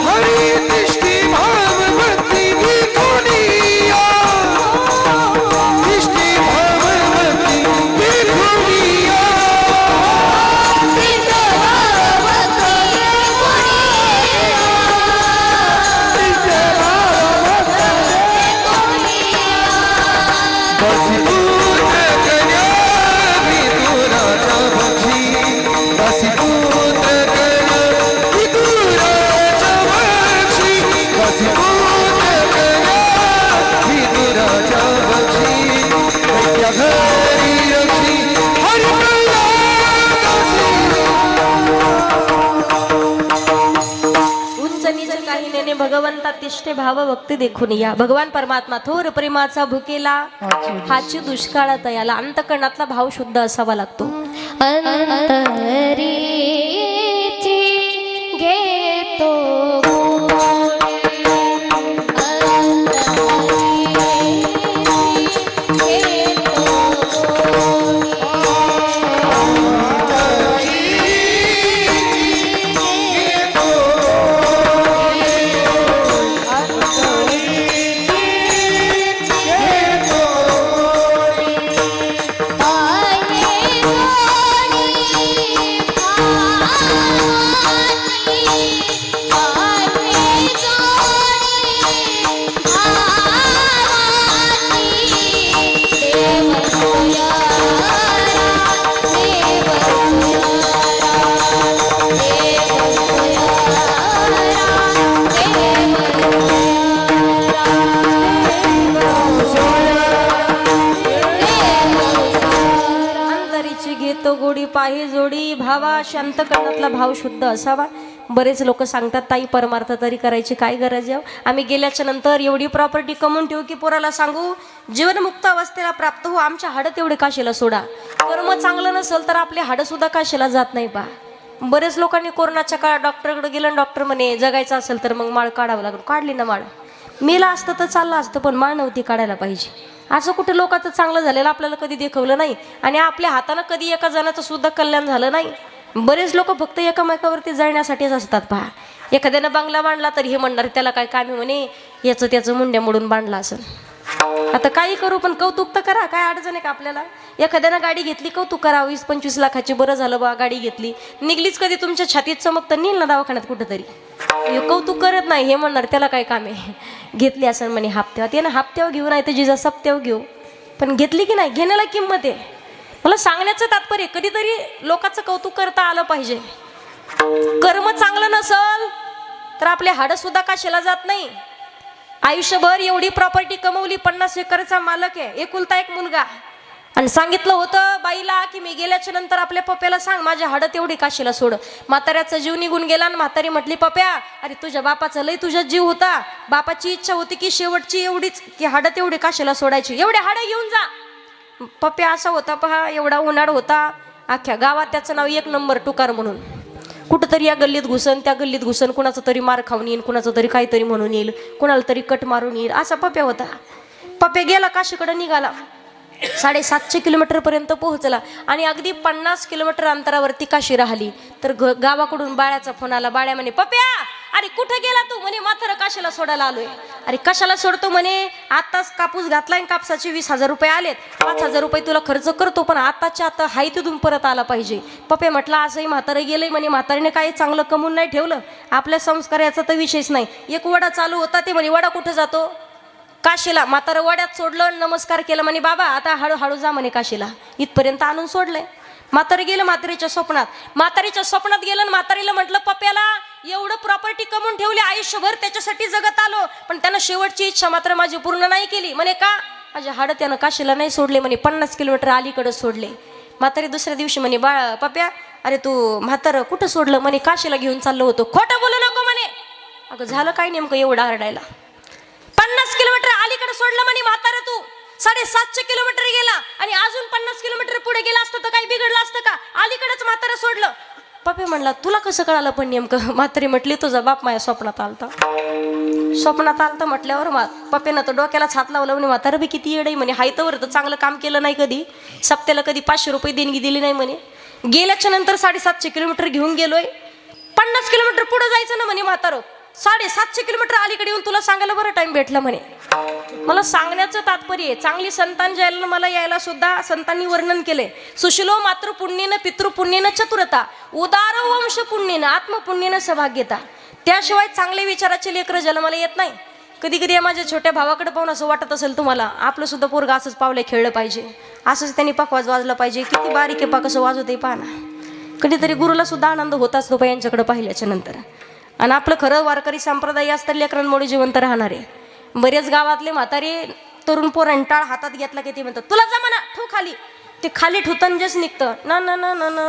Speaker 2: हरी निष्ठी भाव भक्ती की दुनिया, निष्ठी भाव भक्ती की दुनिया. बसीपूत कन्या विदुराचा भक्षी, बसीपूत कन्या विदुराचा भक्षी, बसीपूत कन्या विदुराचा भक्षी. त्या घरी रक्षी हरी प्रल्हादासी.
Speaker 1: उच्च नीच काही नेने भगवंता तिष्ठे भाव भक्ती देखून या. भगवान परमात्मा थोर प्रेमाचा भुकेला, हाची दुष्काळ तयाला. अंतःकरणातला भाव शुद्ध असावा लागतो. अंतरीची घेतो गोडी पाही जोडी भावा. अंतःकरणातला भाव शुद्ध असावा. बरेच लोक सांगतात ताई परमार्थ तरी करायची काय गरज आहे. आम्ही गेल्याच्या नंतर एवढी प्रॉपर्टी कमवून ठेवू की पोराला सांगू जीवनमुक्त अवस्थेला प्राप्त हो, आमच्या हाडं तेवढे काशीला सोडा. कर्म चांगलं नसेल तर आपले हाडं सुद्धा काशीला जात नाही पा. बरेच लोकांनी कोरोनाच्या काळात डॉक्टरकडे गेलं, डॉक्टर म्हणे जगायचं असेल तर मग माळ काढावं लागलं. काढली ना माळ. मेला असतं तर चाललं असतं, पण माळ नव्हती काढायला पाहिजे. असं कुठे लोकांचं चांगलं झालेलं आपल्याला कधी देखवलं नाही, आणि आपल्या हातानं कधी एका जणाचं सुद्धा कल्याण झालं नाही. बरेच लोक फक्त एकामेकावरती जळण्यासाठीच असतात पहा. एखाद्यानं बांगला बांधला तर हे म्हणणार त्याला काय कामी म्हणे, याचं त्याचं मुंड्या मोडून बांधला असेल. आता काही करू पण कौतुक तर करा, काय अडचण आहे का आपल्याला. एखाद्यानं गाडी घेतली कौतुक करा, 20-25 लाखाची, बरं झालं बा गाडी घेतली. निघलीच कधी तुमच्या छातीत चमक तर नेल ना दवाखान्यात कुठंतरी. कौतुक करत नाही, हे म्हणणार त्याला काय काम आहे. घेतली असं म्हणे हप्त्यावर, त्यानं हप्त्यावर घेऊ नाही तर जिजा सप्त्यावर घेऊ, पण घेतली की नाही घेण्याला किंमत आहे. मला सांगण्याचं तात्पर्य कधीतरी लोकांचं कौतुक करता आलं पाहिजे. कर्म चांगलं नसल तर आपले हाडं सुद्धा काशीला जात नाही. आयुष्यभर एवढी प्रॉपर्टी कमवली, 50 एकरचा मालक आहे, एकुलता एक मुलगा, आणि सांगितलं होतं बाईला की मी गेल्याच्या नंतर आपल्या पप्प्याला सांग माझ्या हाडं तेवढी काशीला सोड. म्हाताऱ्याचा जीव निघून गेला आणि म्हातारी म्हटली पप्प्या अरे तुझ्या बापाचा लय तुझ्यात जीव होता, बापाची इच्छा होती की शेवटची एवढीच की हाडं तेवढी काशीला सोडायची, एवढे हाडं घेऊन जा. पप्प्या असा होता पहा, एवढा उन्हाळ होता, अख्ख्या गावात त्याचं नाव 1 नंबर टुकार म्हणून. कुठंतरी या गल्लीत घुसन त्या गल्लीत घुसन, कुणाचं तरी मार खाऊन येईल, कुणाचं तरी काहीतरी म्हणून येईल, कुणाला तरी कट मारून येईल, असा पप्प्या होता. पप्प्या गेला काशीकडे निघाला. 750 किलोमीटर पर्यंत पोहोचला आणि अगदी 50 किलोमीटर अंतरावरती काशी राहिली. तर गावाकडून बाळ्याचा फोन आला. बाळ्या म्हणे, पप्या अरे कुठे गेला तू? म्हणे म्हातारं काशीला सोडायला आलोय. अरे कशाला सोडतो? म्हणे आताच कापूस घातलाय, कापसाचे 20,000 रुपये आलेत, 5,000 रुपये तुला खर्च करतो, पण आताच्या आता हाय तिथून परत आला पाहिजे. पप्या म्हटलं असंही म्हातारं गेलंय. म्हणे म्हातारीने काही चांगलं कमवून नाही ठेवलं, आपल्या संस्काराचा तर विषयच नाही. एक वडा चालू होता, ते म्हणे वडा कुठे जातो? काशीला. म्हातारं वड्यात सोडलं, नमस्कार केला. म्हणे बाबा आता हळूहळू जा म्हणे काशीला. इथपर्यंत आणून सोडलंय. म्हातारं गेलं म्हातारीच्या स्वप्नात. म्हातारीच्या स्वप्नात गेलं आणि म्हातारीला म्हटलं, पप्याला एवढं प्रॉपर्टी कमवून ठेवली, आयुष्यभर त्याच्यासाठी जगत आलो, पण त्यानं शेवटची इच्छा मात्र माझी पूर्ण नाही केली. म्हणे का? माझे हाडं त्यानं काशीला नाही सोडले. म्हणे 50 किलोमीटर अलीकडे सोडले. म्हातारी दुसऱ्या दिवशी म्हणे, बाळा पप्या अरे तू म्हातारं कुठं सोडलं? म्हणे काशीला घेऊन चाललो होतो. खोटं बोलू नको म्हणे. अगं झालं काय नेमकं एवढं आरडायला? 50 किलोमीटर अलीकडे सोडलं म्हणे म्हातारं तू. 750 किलोमीटर गेला आणि अजून 50 किलोमीटर पुढे गेला असतं तर काही बिघडलं असतं का? अलीकडेच म्हातारं सोडलं. पप्पा म्हणला, तुला कसं कळालं पण नेमकं? म्हातारी म्हटली, तुझा बाप माझ्या स्वप्नात आलता. स्वप्नात आलता म्हटल्यावर पप्प्यानं तर डोक्यालाच हात लावला. म्हणे म्हातारं बी किती येडं म्हणे, हायतवर तर चांगलं काम केलं नाही, कधी सप्त्याला कधी 500 रुपये देणगी दिली नाही म्हणे. गेल्याच्या नंतर 750 किलोमीटर घेऊन गेलोय. 50 किलोमीटर पुढे जायचं ना म्हणे म्हातारं. 750 किलोमीटर अलीकडे येऊन तुला सांगायला बरं टाइम भेटला म्हणे. मला सांगण्याचं तात्पर्य आहे, चांगली संतान ज्याला मला यायला सुद्धा संतांनी वर्णन केले. सुशिलो मातृ पुण्येनं पितृपुण्येनं चतुरता, उदार वंश पुण्येनं आत्मपुण्येनं सौभाग्यता. त्याशिवाय चांगले विचाराचे लेकरं जन्माला येत नाही. कधी कधी माझ्या छोट्या भावाकडे पाहून असं वाटत असेल तुम्हाला, आपलं सुद्धा पोरगा असंच पावले खेळलं पाहिजे, असंच त्यांनी पकवाज वाजलं पाहिजे. किती बारीक आहे पा, कसं वाजवते पहा ना. कधीतरी गुरुला सुद्धा आनंद होत असतो पा यांच्याकडे पाहिल्याच्या नंतर. आणि आपलं खरं वारकरी संप्रदाय असतं लेकरांमुळे जिवंत राहणार आहे. बरेच गावातले म्हातारे तरुण पोरण टाळ हातात घेतला की ते म्हणतात, तुला जमाना ठेव खाली. ते खाली ठुतंजच निघतं ना ना ना ना ना.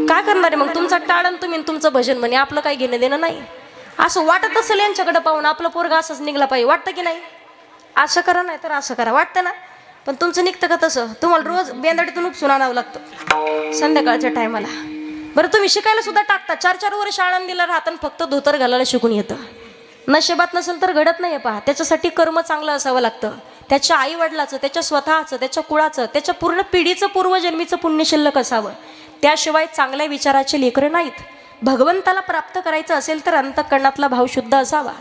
Speaker 1: काय करणार आहे मग? तुमचा टाळ आणि तुम्ही तुमचं भजन म्हणे, आपलं काही घेणं देणं नाही. असं वाटत असेल यांच्याकडे पाहून आपलं पोरगा असंच निघला पाहिजे, वाटतं की नाही? असं करा नाही तर असं करा, वाटतं ना? पण तुमचं निघतं का तसं? तुम्हाला रोज बेंदाडीतून उपसून आणावं लागतं संध्याकाळच्या टायमाला. बरं तुम्ही शिकायला सुद्धा टाकता, 4-4 वर्ष आळंदीला राहताना फक्त धोतर घालायला शिकून येतं. नशिबात नसेल तर घडत नाही पहा. त्याच्यासाठी कर्म चांगलं असावं लागतं. त्याच्या आई वडिलाचं, त्याच्या स्वतःचं, त्याच्या कुळाचं, त्याच्या पूर्ण पिढीचं पूर्वजन्मीचं पुण्य शिल्लक असावं. त्याशिवाय चांगल्या विचाराचे लेकरं नाहीत. भगवंताला प्राप्त करायचं असेल तर अंतःकरणातला भाव शुद्ध असावा.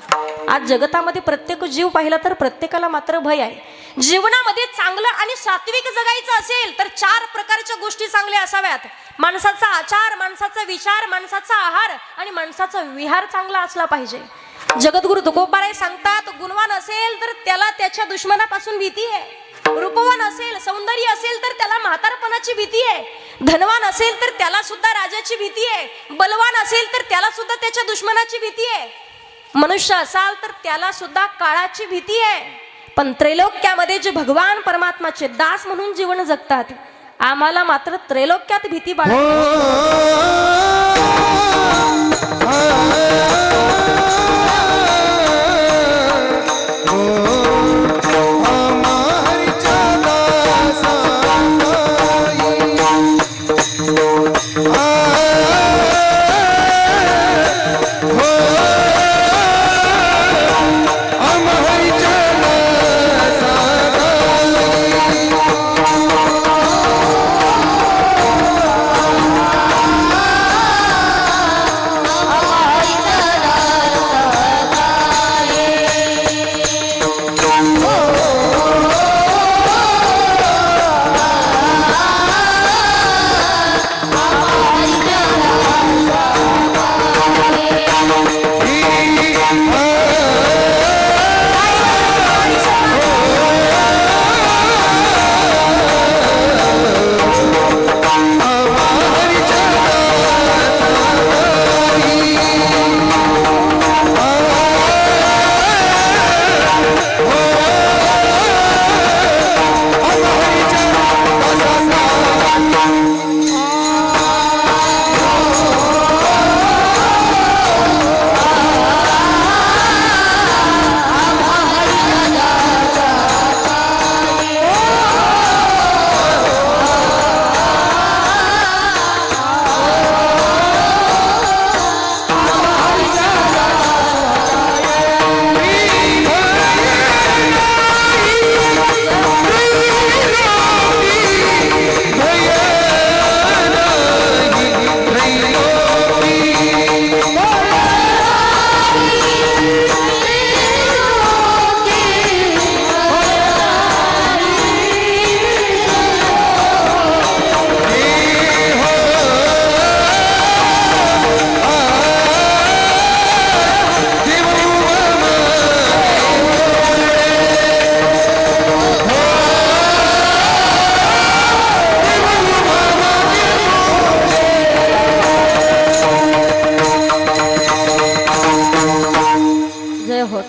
Speaker 1: आज जगतामध्ये प्रत्येक जीव पाहिला तर प्रत्येकाला मात्र भय आहे. जीवनामध्ये चांगलं आणि सात्विक जगायचं असेल तर 4 प्रकारच्या गोष्टी चांगल्या असाव्यात. माणसाचा आचार, माणसाचा विचार, माणसाचा आहार आणि माणसाचा विहार चांगला असला पाहिजे. जगद्गुरु तुकोबाराय सांगतात, गुणवान असेल तर त्याला त्याच्या दुश्मनापासून भीती आहे. रूपवान असेल, सौंदर्य असेल तर त्याला म्हातारपणाची भीती आहे. धनवान असेल तर त्याला सुद्धा राजाची भीती आहे. बलवान असेल तर त्याला सुद्धा त्याच्या दुश्मनाची भीती आहे. मनुष्य असाल तर त्याला सुद्धा काळाची भीती आहे. पण त्रैलोक्यामध्ये जे भगवान परमात्माचे दास म्हणून जीवन जगतात, आम्हाला मात्र त्रैलोक्यात भीती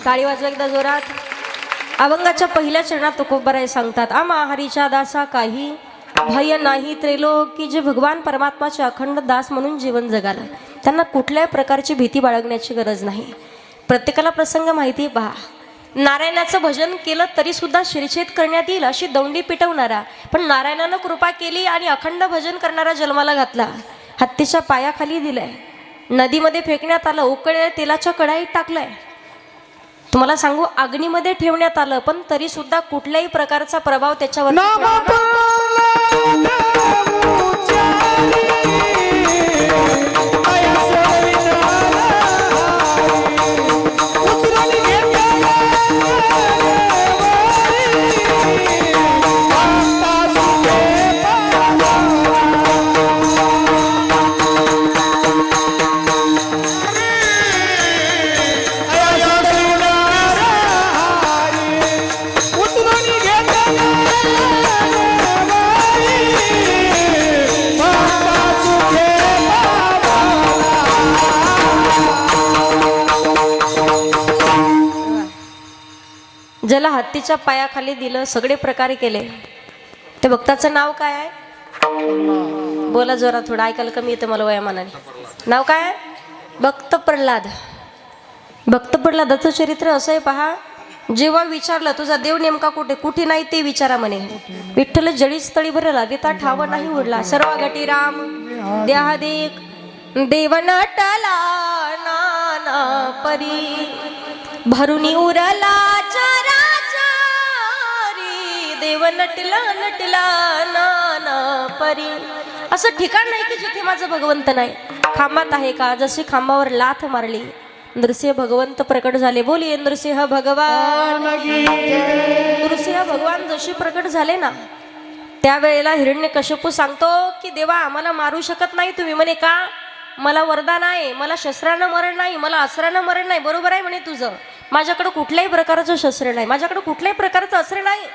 Speaker 1: टाळी वाजवा एकदा जोरात. अभंगाच्या पहिल्या चरणात तुकोबाराय सांगतात, आम्हा हरीच्या दासा काही भय नाही त्रैलोक, की जे भगवान परमात्माचे अखंड दास म्हणून जीवन जगाला त्यांना कुठल्याही प्रकारची भीती बाळगण्याची गरज नाही. प्रत्येकाला प्रसंग माहिती पहा. नारायणाचं भजन केलं तरी सुद्धा शिरछेद करण्यात येईल अशी दौंडी पिटवणारा, पण नारायणानं कृपा केली आणि अखंड भजन करणारा जन्माला घातला. हत्तीच्या पायाखाली दिलाय, नदीमध्ये फेकण्यात आलं, उकळलेल्या तेलाच्या कढाईत टाकलंय, तुम्हाला सांगू अग्नीमध्ये ठेवण्यात आलं, पण तरी सुद्धा कुठल्याही प्रकारचा प्रभाव त्याच्यावर ज्याला हत्तीच्या पायाखाली दिलं, सगळे प्रकारे केले, ते भक्ताचं नाव काय आहे? बोला जोरा, थोडं ऐकायला कमी येतं मला वयामानाने. नाव काय आहे? भक्त प्रल्हाद. भक्त प्रल्हादाचं चरित्र असं आहे पहा. जेव्हा विचारलं तुझा देव नेमका कुठे, कुठे नाही ते विचारा म्हणे. विठ्ठल जळीस्थळी भरला देता ठाव नाही उरला, सर्व गटी राम देहादेक देव नटला नाना परी, भरुनी उरला देव नटला नटला नाना परी. असं ठिकाण नाही की जिथे माझं भगवंत नाही. खांबात आहे का? जशी खांबावर लाथ मारली नृसिंह भगवंत प्रकट झाले. बोलिये नृसिंह भगवान. नृसिंह भगवान जसे प्रकट झाले ना, त्यावेळेला हिरण्यकश्यपू सांगतो की देवा आम्हाला मारू शकत नाही तुम्ही. म्हणे का? मला वरदान आहे, मला शस्त्रानं मरण नाही, मला अस्त्रानं मरण नाही. बरोबर आहे म्हणे तुझं, माझ्याकडे कुठल्याही प्रकारचं शस्त्र नाही, माझ्याकडे कुठल्याही प्रकारचं अस्त्र नाही.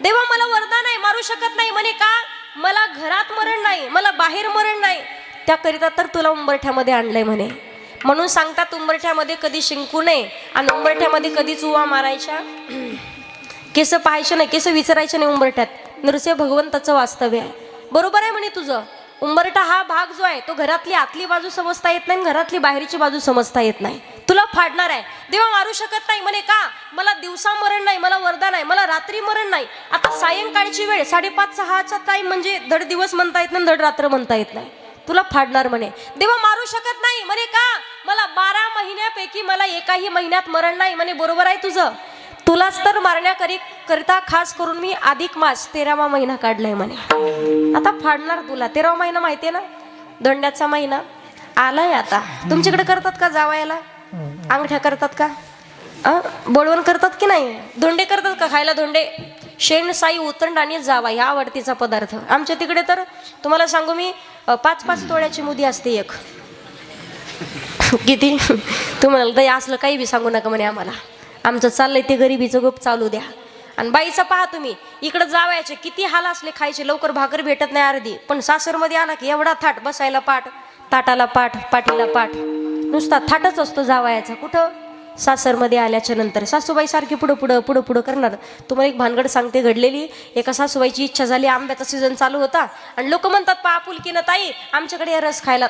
Speaker 1: देवा मला वरदान आहे, मारू शकत नाही. म्हणे का? मला घरात मरण नाही, मला बाहेर मरण नाही, त्याकरिता तर तुला उंबरठ्यामध्ये आणलंय म्हणे. म्हणून सांगतात उंबरठ्यामध्ये कधी शिंकू नये आणि उंबरठ्यामध्ये कधीच उवा मारायच्या, केस पाहायचे नाही, केस विचारायचे नाही उंबरठ्यात. नृसिंह भगवंताचं वास्तव्य आहे. बरोबर आहे म्हणे तुझं. उंबरठा हा भाग जो आहे तो घरातली आतली बाजू समजता येत नाही, घरातली बाहेरची बाजू समजता येत नाही. तुला फाडणार आहे. देवा मारू शकत नाही. म्हणे का? मला दिवसा मरण नाही, मला वरदान आहे, मला रात्री मरण नाही. आता सायंकाळची वेळ 5:30-6चा टाइम म्हणजे धड दिवस म्हणता येत नाही, धड रात्र म्हणता येत नाही. तुला फाडणार म्हणे. देवा मारू शकत नाही. म्हणे का? मला 12 महिन्यापैकी मला एकाही महिन्यात मरण नाही. म्हणे बरोबर आहे तुझं. तुलाच तर मारण्याकरिता खास करून मी अधिक मास 13वा महिना काढलाय म्हणे. आता फाडणार तुला. 13वा महिना माहितीये ना, दंड्याचा महिना आलाय आता. तुमच्याकडे करतात का जावयाला? अंगठ्या करतात का? बोलवण करतात की नाही? धोंडे करतात का खायला? धोंडे, शेण, साई, उतंड आणि जावा ह्या आवडतीचा पदार्थ. आमच्या तिकडे तर तुम्हाला सांगू मी 5-5 तोळ्याची मुदी असते एक. किती? तू म्हणाल तर असलं काही बी सांगू नका म्हणे आम्हाला, आमचं चाललंय ते गरिबीचं गोप चालू द्या. आणि बाईचा पहा तुम्ही, इकडं जावायचे किती हाल असले खायचे, लवकर भाकर भेटत नाही अर्धी, पण सासरमध्ये आला की एवढा थाट, बसायला पाठ, ताटाला पाठ, पाठीला पाठ, नुसता थाटच असतो जावायचा. कुठं? सासरमध्ये आल्याच्या नंतर सासूबाई सारखी पुढं पुढं पुढं पुढं करणार. तुम्हाला एक भानगड सांगते घडलेली. एका सासूबाईची इच्छा झाली, आंब्याचा सीझन चालू होता आणि लोक म्हणतात पा आपुलकीनं ताई आमच्याकडे या रस खायला.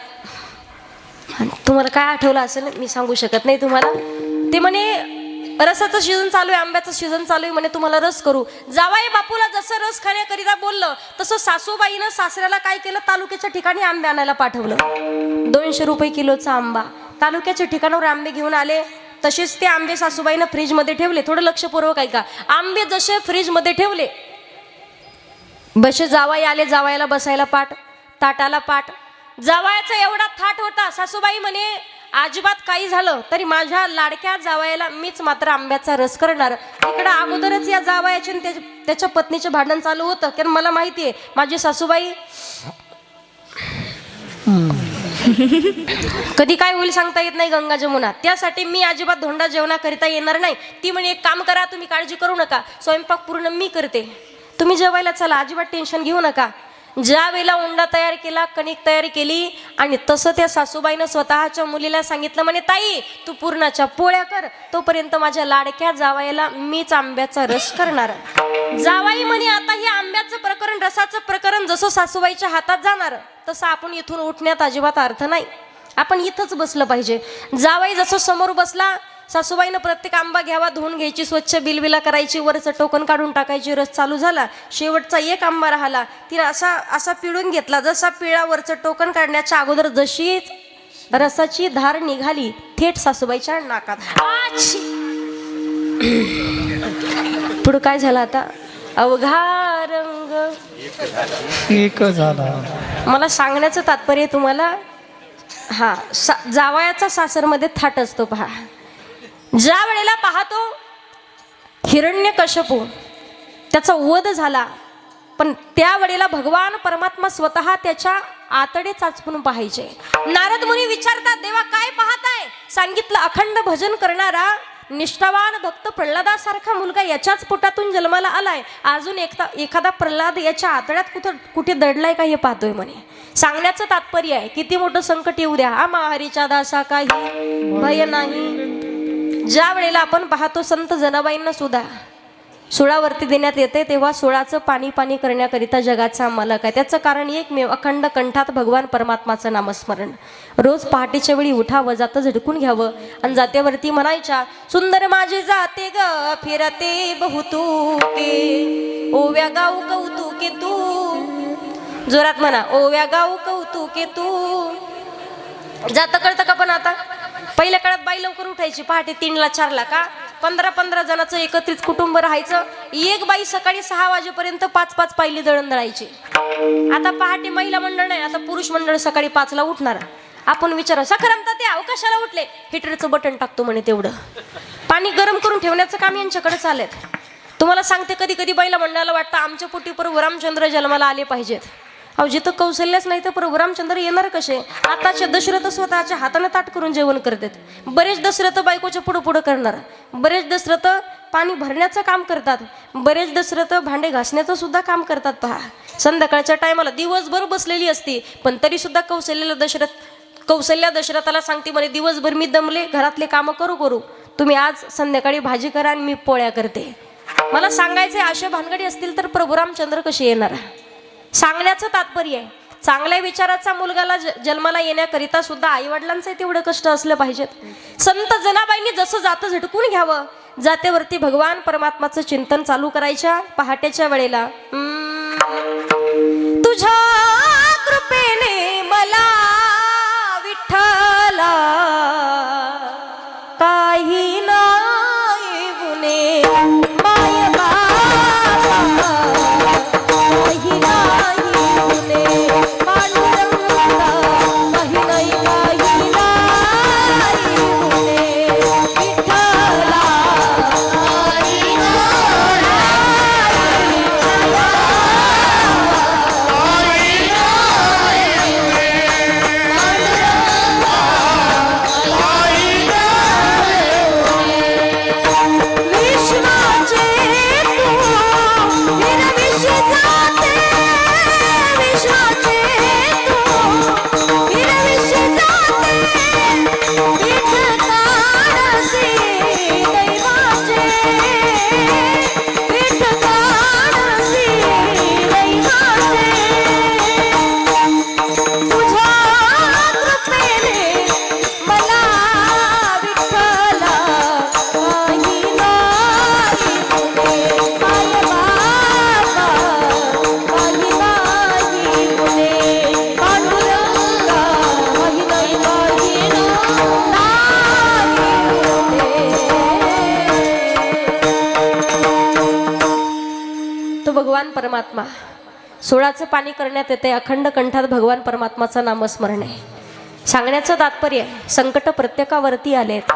Speaker 1: तुम्हाला काय आठवलं असेल मी सांगू शकत नाही तुम्हाला. ते म्हणे रसाचं सीझन चालू आहे, आंब्याचं सीझन चालू आहे म्हणे, तुम्हाला रस करू. जावाई बापूला जसं रस खाण्याकरिता बोललं तसं सासूबाईनं सासऱ्याला काय केलं, तालुक्याच्या ठिकाणी आंबे आणायला पाठवलं. 200 रुपये किलोचा आंबा. तालुक्याच्या ठिकाणावर आंबे घेऊन आले. तसेच ते आंबे सासूबाईनं फ्रीजमध्ये ठेवले. थोडं लक्षपूर्वक ऐका. आंबे जसे फ्रीजमध्ये ठेवले, बसे जावाई आले. जावायला बसायला पाठ, ताटाला पाठ. जावायाचा एवढा थाट होता. सासूबाई म्हणे अजिबात काही झालं तरी माझ्या लाडक्या जावयाला मीच मात्र आंब्याचा रस करणार. इकडं अगोदरच या जावयाचे त्याच्या पत्नीचे भांडण चालू होतं, कारण मला माहिती आहे माझी सासूबाई कधी काय होईल सांगता येत नाही गंगा जमुना. त्यासाठी मी अजिबात धोंडा जेवणाकरिता येणार नाही. ती म्हणे एक काम करा, तुम्ही काळजी करू नका, स्वयंपाक पूर्ण मी करते, तुम्ही जेवायला चला, अजिबात टेन्शन घेऊ नका. ज्या वेळेला उंडा तयार केला, कणिक तयार केली आणि तसं त्या सासूबाईनं स्वतःच्या मुलीला सांगितलं, म्हणे ताई तू पुरणाच्या पोळ्या कर, तोपर्यंत माझ्या लाडक्या जावायला मीच आंब्याचा रस करणार. जावाई म्हणे आता हे आंब्याचं प्रकरण, रसाचं प्रकरण जसं सासूबाईच्या हातात जाणार तसं आपण इथून उठण्यात अजिबात अर्थ नाही, आपण इथंच बसलं पाहिजे. जावाई जसं समोर बसला, सासूबाईनं प्रत्येक आंबा घ्यावा, धुवून घ्यायची, स्वच्छ बिलबिला करायची, वरचं टोकन काढून टाकायची, रस चालू झाला. शेवटचा एक आंबा राहिला, तिने असा पिळून घेतला. जसा पिळा, वरचं टोकन काढण्याच्या अगोदर जशीच रसाची धार निघाली, थेट सासूबाईच्या नाकात. पुढं काय झालं आता? अवघा रंग
Speaker 2: एक झाला.
Speaker 1: मला सांगण्याचं तात्पर्य तुम्हाला, जावयाचा सासरमध्ये थाट असतो पहा. ज्या वेळेला पाहतो हिरण्यकश्यपू त्याचा वध झाला, पण त्या वेळेला भगवान परमात्मा स्वतः त्याच्या आतडे चाचपून पाहायचे. नारद मुनी विचारतात, देवा काय पाहताय? सांगितलं, अखंड भजन करणारा निष्ठावान भक्त प्रल्हादासारखा मुलगा याच्याच पोटातून जन्माला आलाय. अजून एखादा प्रल्हाद याच्या आतड्यात कुठे दडलाय का हे पाहतोय म्हणे. सांगण्याचं तात्पर्य आहे, किती मोठं संकट येऊ द्या, आम्हा हरीच्या दासा काही भय नाही. ज्या वेळेला आपण पाहतो संत जनाबाईंना सुद्धा सोळावरती देण्यात येते, तेव्हा सोळाचं पाणी पाणी करण्याकरिता जगाचा मालक आहे. त्याचं कारण एकमेव, अखंड कंठात भगवान परमात्माचं नामस्मरण. रोज पहाटेच्या वेळी उठावं, जातं झटकून घ्यावं आणि जात्यावरती म्हणायच्या, सुंदर माझे जाते ग फिरते बहुतुके, ओव्या गाऊ कौतुके तू. जोरात म्हणा, ओव्या गाऊ कौतुके तू. जातं कळतं का? पण आता पहिल्या काळात बाई लवकर उठायची, पहाटे 3ला 4ला का 15-15 जणांचं एकत्रित कुटुंब राहायचं. एक बाई सकाळी 6 वाजेपर्यंत 5-5 पायली दळण दळायची. आता पहाटे महिला मंडळ नाही, आता पुरुष मंडळ सकाळी 5ला उठणार. आपण विचारा, सखरमता ते अवकाशाला उठले, हिटरचं बटन टाकतो म्हणे, तेवढं पाणी गरम करून ठेवण्याचं काम यांच्याकडे चालेल. तुम्हाला सांगते, कधी कधी बाईला मंडळाला वाटतं आमच्या पोटी प्रभू रामचंद्र जन्माला आले पाहिजेत. अहो, जिथं कौशल्याच नाही तर प्रभू रामचंद्र येणार कसे? आताचे दशरथ स्वतःच्या हाताने ताट करून जेवण करतात. बरेच दशरथ बायकोच्या पुढं पुढं करणार, बरेच दशरथ पाणी भरण्याचं काम करतात, बरेच दशरथ भांडे घासण्याचं सुद्धा काम करतात. पहा, संध्याकाळच्या टायमाला दिवसभर बसलेली असती, पण तरी सुद्धा कौशल्या दशरथाला सांगते म्हणे, दिवसभर मी दमले, घरातले कामं करू तुम्ही आज संध्याकाळी भाजी करा आणि मी पोळ्या करते. मला सांगायचे, अशा भानगडी असतील तर प्रभू रामचंद्र कसे येणार? सांगण्याचं तात्पर्य आहे, चांगल्या विचाराचा मुलगाला जन्माला येण्याकरिता सुद्धा आईवडिलांचे तेवढं कष्ट असलं पाहिजेत. संत जनाबाईंनी जसं जातं झटकून घ्यावं, जातेवरती भगवान परमात्माचं चिंतन चालू करायच्या. पहाटेच्या वेळेला, तुझ्या कृपेने मला विठ्ठला काही नाही गुणे, माय बाबा काही नाही गुणे, पांडुरंगा काही नाही, काही नाही गुणे, विठ्ठला काही भगवान परमात्मा सोळाचं पाणी करण्यात येते. अखंड कंठात भगवान परमात्माचं नामस्मरण आहे. सांगण्याचं तात्पर्य आहे, संकट प्रत्येकावरती आलेत.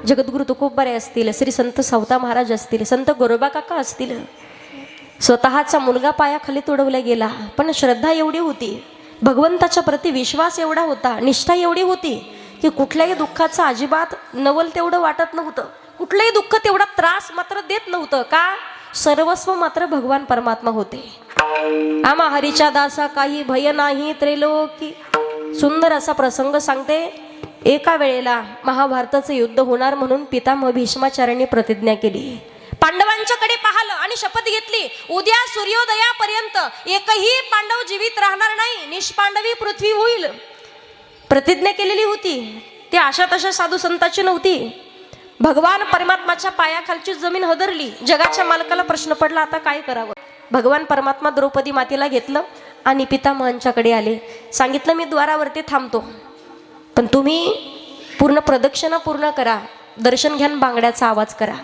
Speaker 1: जगद्गुरु तुकोबारे असतील, श्री संत सावता महाराज असतील, संत गोरोबा काका असतील. स्वतःचा मुलगा पायाखाली तुडवला गेला, पण श्रद्धा एवढी होती, भगवंताच्या प्रती विश्वास एवढा होता, निष्ठा एवढी होती की कुठल्याही दुःखाचं अजिबात नवल तेवढं वाटत नव्हतं. कुठलंही दुःख तेवढा त्रास मात्र देत नव्हतं. का? सर्वस्व मात्र भगवान परमात्मा होते. आम्हा हरीच्या दासा काही भय नाही त्रैलोकी. सुंदर असा प्रसंग सांगते. एका वेळेला महाभारताचं युद्ध होणार म्हणून पितामह भीष्माचार्यांनी प्रतिज्ञा केली. पांडवांच्याकडे पाहिलं आणि शपथ घेतली, उद्या सूर्योदयापर्यंत एकही पांडव जीवित राहणार नाही, निष्पांडवी पृथ्वी होईल. प्रतिज्ञा केलेली होती. ती अशा तशा साधू संतांची नव्हती. भगवान परमात्माच्या पायाखालची जमीन हदरली. जगाच्या मालकाला प्रश्न पडला, आता काय करावं. भगवान परमात्मा द्रौपदी मातेला घेतलं आणि पितामहांच्याकडे आले. सांगितलं, मी द्वारावरती थांबतो, पण तुम्ही पूर्ण प्रदक्षिणा पूर्ण करा, दर्शन घ्या, बांगड्याचा आवाज करा.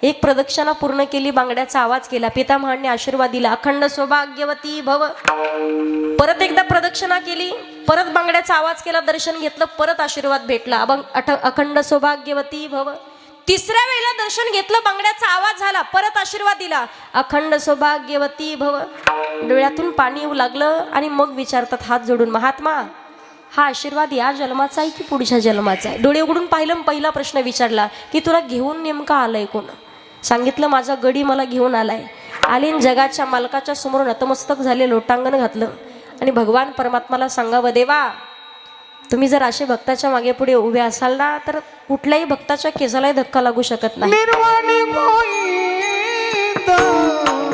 Speaker 1: एक प्रदक्षिणा पूर्ण केली, बांगड्याचा आवाज केला. पितामहांनी आशीर्वाद दिला, अखंड सौभाग्यवती भव. परत एकदा प्रदक्षिणा केली, परत बांगड्याचा आवाज केला, दर्शन घेतलं, परत आशीर्वाद भेटला, अखंड सौभाग्यवती भव. तिसऱ्या वेळेला दर्शन घेतलं, बांगड्याचा आवाज झाला, परत आशीर्वाद दिला, अखंड सौभाग्यवती भव. डोळ्यातून पाणी येऊ लागलं आणि मग विचारतात हात जोडून, महात्मा हा आशीर्वाद या जन्माचा आहे की पुढच्या जन्माचा आहे. डोळे उघडून पाहिलं, पहिला प्रश्न विचारला की तुला घेऊन नेमका आलंय कोण. सांगितलं, माझा गडी मला घेऊन आलाय. आलीन जगाच्या मालकाच्या समोर नतमस्तक झाले, लोटांगण घातलं आणि भगवान परमात्माला सांगावं, देवा तुम्ही जर असे भक्ताच्या मागे पुढे उभे असाल ना, तर कुठल्याही भक्ताच्या केसालाही धक्का लागू शकत नाही.
Speaker 2: निर्वाणी गोविंद आसे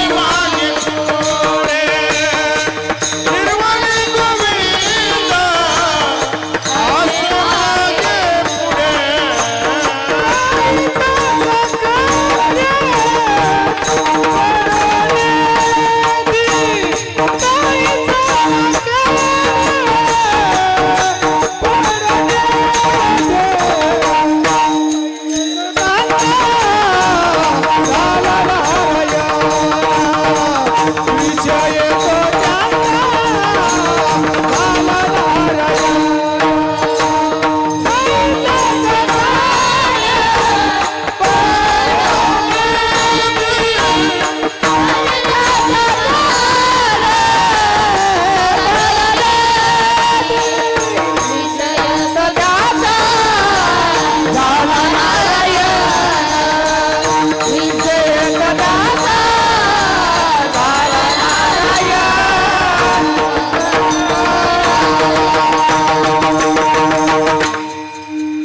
Speaker 2: मागे पुढे. निर्वाणी गोविंद आसे मागे पुढे.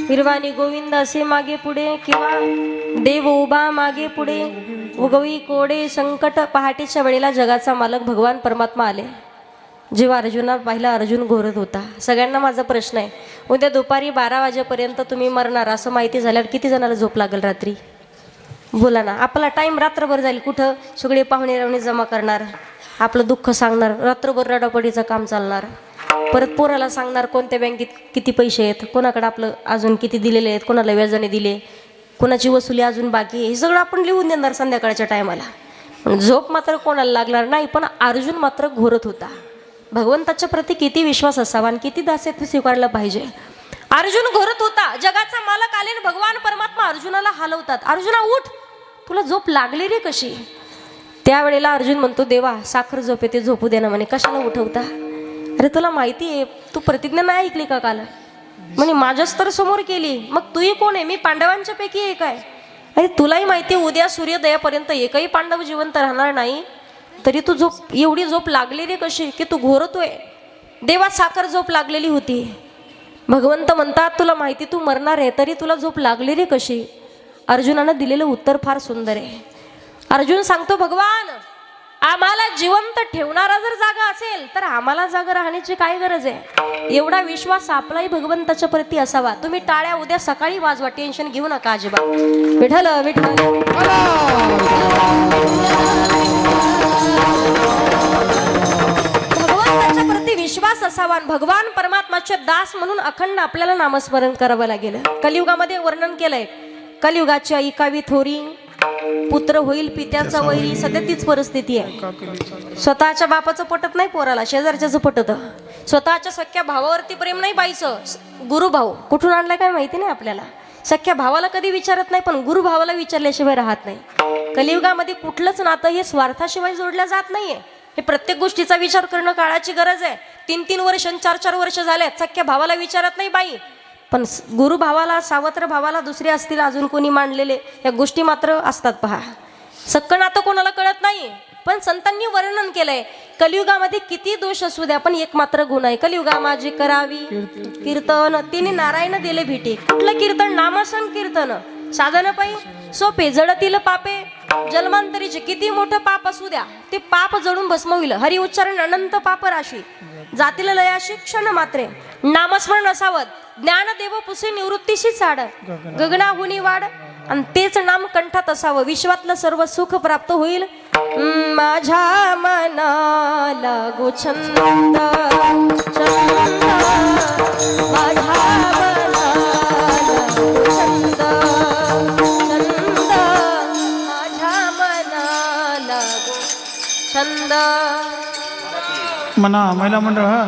Speaker 1: निर्वाणी गोविंद असे मागे पुढे किंवा देव उभा मागे पुढे, उगवी कोडे संकट. पहाटेच्या वेळेला जगाचा मालक भगवान परमात्मा आले. जेव्हा अर्जुना पाहिला, अर्जुन घोरत होता. सगळ्यांना माझा प्रश्न आहे, उद्या दुपारी 12 वाजेपर्यंत तुम्ही मरणार असं माहिती झाल्यावर किती जणाला झोप लागेल रात्री? बोला ना. आपला टाईम रात्रभर जाईल. कुठं सगळे पाहुणे रावणे जमा करणार, आपलं दुःख सांगणार, रात्रभर रडापडीचं काम चालणार, परत पोराला सांगणार कोणत्या बँकेत किती पैसे आहेत, कोणाकडे आपलं अजून किती दिलेले आहेत, कोणाला व्याजाने दिले, कोणाची वसुली अजून बाकी आहे, हे सगळं आपण लिहून देणार संध्याकाळच्या टायमाला. पण झोप मात्र कोणाला लागणार नाही. पण अर्जुन मात्र घोरत होता. भगवंताच्या प्रती किती विश्वास असावा आणि किती दास्यत्व स्वीकारलं पाहिजे. अर्जुन घोरत होता. जगाचा मालक आले आणि भगवान परमात्मा अर्जुनाला हलवतात. अर्जुना उठ, तुला झोप लागली रे कशी? त्यावेळेला अर्जुन म्हणतो, देवा साखर झोप येते, झोपू दे ना. म्हणे, कशाला उठवता? अरे तुला माहिती आहे, तू प्रतिज्ञा नाही ऐकली का काल? म्हणे, माझ्याच तर समोर केली. मग तूही कोण आहे? मी पांडवांच्या पैकी एक आहे. अरे तुलाही माहिती आहे उद्या सूर्योदयापर्यंत एकही पांडव जिवंत राहणार नाही, तरी तू झोप एवढी झोप लागली रे कशी की तू घोरतोय? देवा साखर झोप लागलेली होती. भगवंत म्हणतात, तुला माहिती तू मरणार आहे, तरी तुला झोप लागली रे कशी? अर्जुनानं दिलेलं उत्तर फार सुंदर आहे. अर्जुन सांगतो, भगवान आम्हाला जिवंत ठेवणारा जर जागा असेल तर आम्हाला जागा राहण्याची काय गरज आहे? एवढा विश्वास आपलाही भगवंताच्या प्रती असावा. तुम्ही टाळ्या उद्या सकाळी वाजवा, टेन्शन घेऊ नका अजिबात. विठ्ठल विठ्ठल. भगवंताच्या प्रती विश्वास असावा. भगवान परमात्माचे दास म्हणून अखंड आपल्याला नामस्मरण करावं लागेल. कलियुगामध्ये वर्णन केलंय, कलियुगाची ऐकावी थोरी, पुत्र होईल पित्याचा वैरी. सध्या तीच परिस्थिती आहे. स्वतःच्या बापाचं पटत नाही पोराला, शेजारच्याच पटत. स्वतःच्या सख्या भावावरती प्रेम नाही बाईचं. गुरुभाऊ कुठून आणलाय काय माहिती नाही आपल्याला. सख्या भावाला कधी विचारत नाही, पण गुरुभावाला विचारल्याशिवाय राहत नाही. कलियुगामध्ये कुठलंच नातं हे स्वार्थाशिवाय जोडलं जात नाहीये. हे प्रत्येक गोष्टीचा विचार करणं काळाची गरज आहे. 3-3 वर्ष 4-4 वर्ष झाले सख्या भावाला विचारत नाही बाई, पण गुरु भावाला सावत्र भावाला दुसरे असतील अजून कोणी मांडलेले, या गोष्टी मात्र असतात. पहा, सक्कं नातं कोणाला कळत नाही, पण संतांनी वर्णन केलंय कलियुगामध्ये किती दोष असू द्या पण एक मात्र गुण आहे, कलियुगा माझी करावी कीर्तन. तिने नारायण दिले भेटी. कुठलं कीर्तन? नामसंग कीर्तन. साधन पायी सोपे, जडतील पापे जन्मांतरीचे. किती मोठं पाप असू द्या ते पाप जळून भस्म होईल. हरि उच्चारण अनंत पाप राशी जातील लयाशी क्षण मात्रे. नामस्मरण असावं, ज्ञानदेव पुसे निवृत्तीशी चाड, गगनाहुनी वाढ, आणि तेच नाम कंठात असावं. विश्वातलं सर्व सुख प्राप्त होईल. माझ्या मनाला गो छंद, छंद माझ्या मनाला गो छंद, छंद माझ्या मनाला गो छंद.
Speaker 3: म्हणा महिला मंडळ. हा,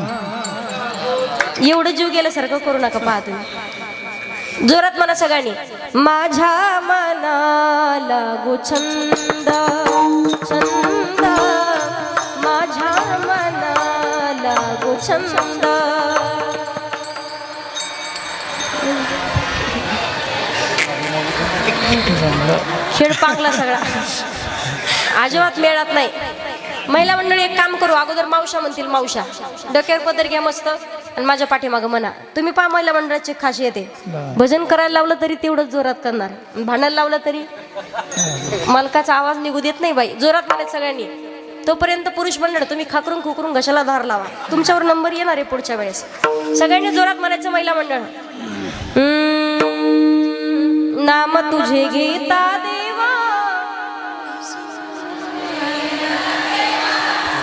Speaker 1: एवढं जीव गेल्यासारखं करू नका. पहा तुम्ही जोरात म्हणा सगळ्यांनी. माझ्या मनाला गो छंद, छंद माझ्या मनाला गो छंद. खेळ पांगला सगळा, अजिबात मेळत नाही. महिला मंडळी एक काम करू, अगोदर मावशा म्हणतील. मावशा डोक्यावर पदर घ्या मस्त आणि माझ्या पाठीमागं म्हणा. तुम्ही पहा महिला मंडळाची खासियत आहे, भजन करायला लावलं तरी तेवढंच जोरात करणार, भांडायला लावलं तरी मालकाचा आवाज निघू देत नाही बाई. जोरात म्हणायचं सगळ्यांनी. तोपर्यंत पुरुष मंडळ तुम्ही खाकरून खुकरून घशाला धार लावा, तुमच्यावर नंबर येणार आहे पुढच्या वेळेस. सगळ्यांनी जोरात म्हणायचं महिला मंडळ. नाम तुझे घेता देवा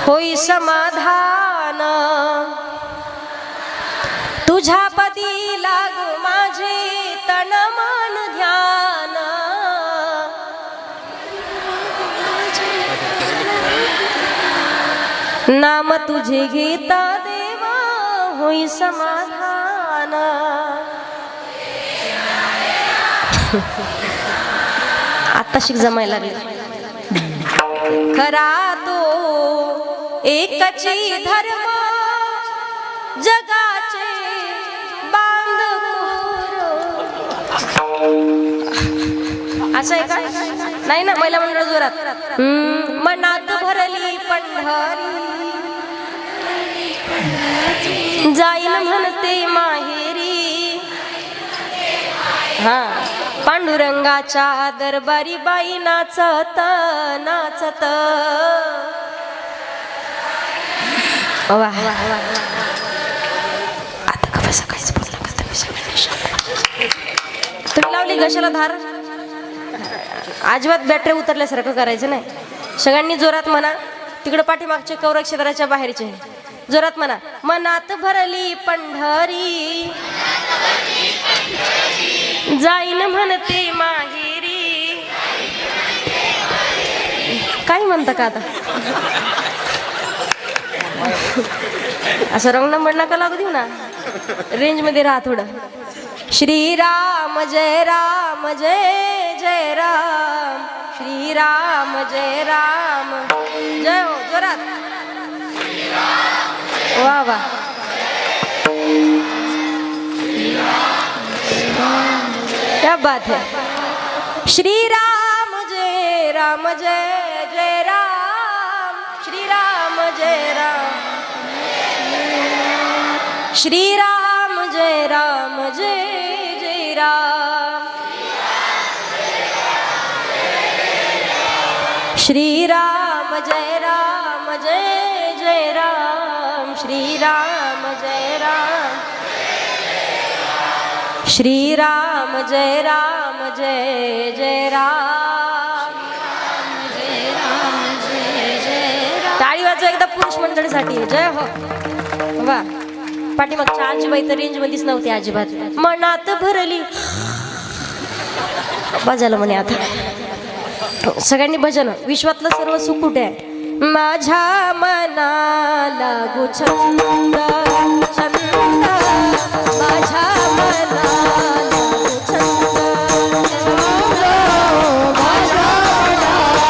Speaker 1: होई समाधान, तुझ्या पदी लागू माझे तन मन ध्यान. नाम तुझे घेता देवा होई समाधान. आता शिक जमायला लागले. खरा तो एकची धर्म जगाचे बांधकोर. असं आहे का? नाही ना. महिला मंडळ जोरात. मनात भरली पंढरी जाईन म्हणते माहेरी. हा, पांडुरंगाच्या दरबारी बाई नाचत नाचत. वा आता का बसा काहीच बोलला का तुम्ही लावली घशाला धार. अजिबात बॅटरी उतरल्यासारखं करायचं नाही. सगळ्यांनी जोरात म्हणा. तिकडे पाठीमागचे कौरव क्षेत्राच्या बाहेरचे जोरात म्हणा. मनात भरली पंढरी जाईन म्हणते माहेरी. काय म्हणता का आता? असं रंग नंबर नका लागू देऊ ना. रेंज मध्ये राहा थोडं. श्रीराम जय राम जय जय राम, श्रीराम जय राम जय हो. जोरात वा वा. क्या बात है. श्रीराम जय राम जय जय राम, श्रीराम जय राम, श्रीराम जय राम जय जय राम, श्रीराम जय राम जय जय राम, श्रीराम जय राम, श्रीराम जय राम जय जय राम. टाळी वाजवा एकदा पुरुष मंडळीसाठी. जय हो. वा. पाठीमागच्या आजीबाई तर रेंज मध्येच नव्हती अजिबात. मनात भरली बाजाला म्हणे. आता सगळ्यांनी भजन. विश्वातलं सर्व सुख कुठे आहे? माझ्या मनाला गो छंद, छंद माझ्या मनाला गो छंद, छंद माझ्या मनाला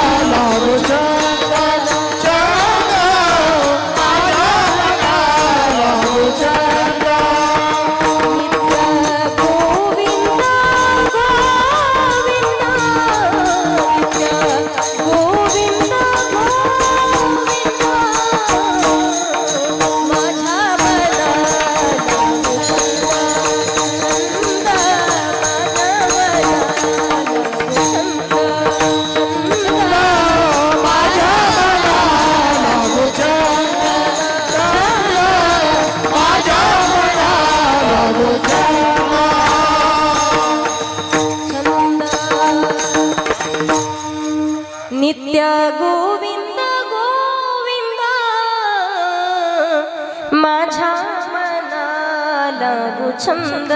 Speaker 1: नित्य गोविंद गोविंद माझ्या मनाला छंद.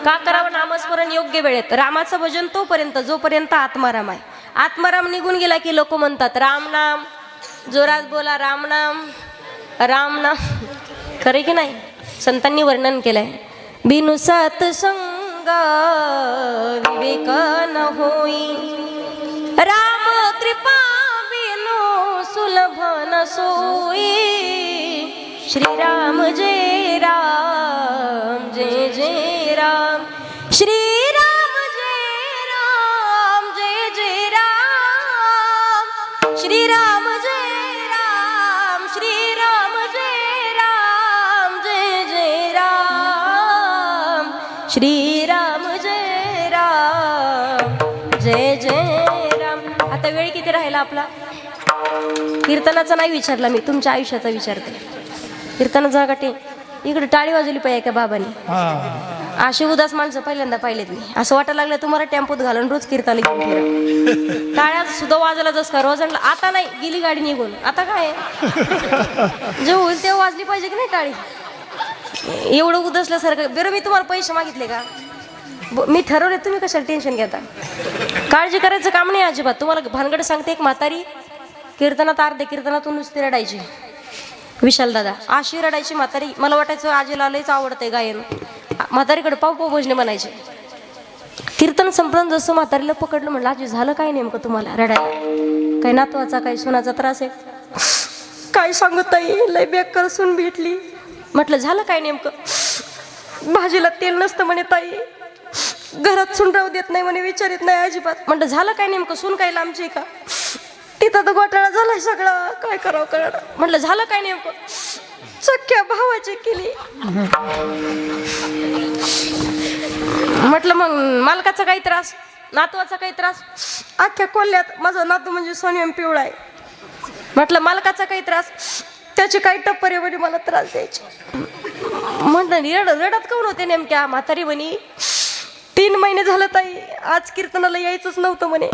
Speaker 1: का करावं नामस्मरण योग्य वेळेत? रामाचं भजन तोपर्यंत जोपर्यंत आत्माराम आहे. आत्माराम निघून गेला की लोक म्हणतात राम नाम, जोरात बोला राम नाम राम नाम. खरे की नाही? संतांनी वर्णन केलंय. बिनु सत्संग विवेक न होई, राम कृपा बिनु सुलभ न सोई. श्रीराम जय राम जय जय राम, श्रीराम जय राम जय जय राम, श्रीराम जय राम, श्रीराम जय राम जय जय राम, श्रीराम जय राम जय जय राम. आता वेळ किती राहिला आपला? कीर्तनाचा नाही विचारला मी, तुमच्या आयुष्याचा विचारते. कीर्तनाचा गाठी इकडे टाळी वाजवली पाहिजे का बाबांनी? अशी उदास माणसं पहिल्यांदा पाहिलेत मी. असं वाटायला लागलं तुम्हाला टेम्पोत घालून रोज कीर्तनाला घेऊन फिरा. टाळ्या सुद्धा वाजवला जस का रोज. आता नाही, गेली गाडी निघून. आता काय जे होईल तेव्हा वाजली पाहिजे की नाही टाळी? एवढं उदासल्यासारखं. बरं मी तुम्हाला पैसे मागितले का? मी ठरवले, तुम्ही कशाला टेन्शन घेता? काळजी करायचं काम नाही अजिबात. तुम्हाला भानगड सांगते. एक म्हातारी कीर्तनात अर्ध्या कीर्तनातून नुसती रडायची. विशाल दादा अशी रडायची म्हातारी. मला वाटायचं आजीला लयच आवडतंय गायन. म्हातारीकडे पाव पाव भजने म्हणायचे. कीर्तन संपलं जसं म्हातारीला पकडलं, म्हणलं आजी झालं काय नेमकं तुम्हाला रडायला? काही नातवाचा काही सुनाचा त्रास आहे? काय सांगू ताई, लय बेकार सून भेटली. म्हटलं झालं काय नेमकं? भाजीला तेल नसतं म्हणे ताई, घरात सून राहू देत नाही म्हणे, विचारित नाही अजिबात. म्हटलं झालं काय नेमकं? सून काय लांबची का? तिथं तर घोटाळा झालाय सगळा, काय करावं कळलं. म्हटलं झालं काय नेमकं? सख्या भावाची केली. म्हटलं मग मालकाचा काही त्रास, नातवाचा काही त्रास? अख्ख्या कोल्ह्यात माझा नातू म्हणजे सोनियम पिवळा आहे. म्हटलं मालकाचा काही त्रास? त्याची काही टप्परे म्हणे मला त्रास द्यायचे. म्हटलं रडत काऊन होते नेमक्या? म्हातारी म्हणे 3 महिने झालं ताई, आज कीर्तनाला यायचंच नव्हतं म्हणे.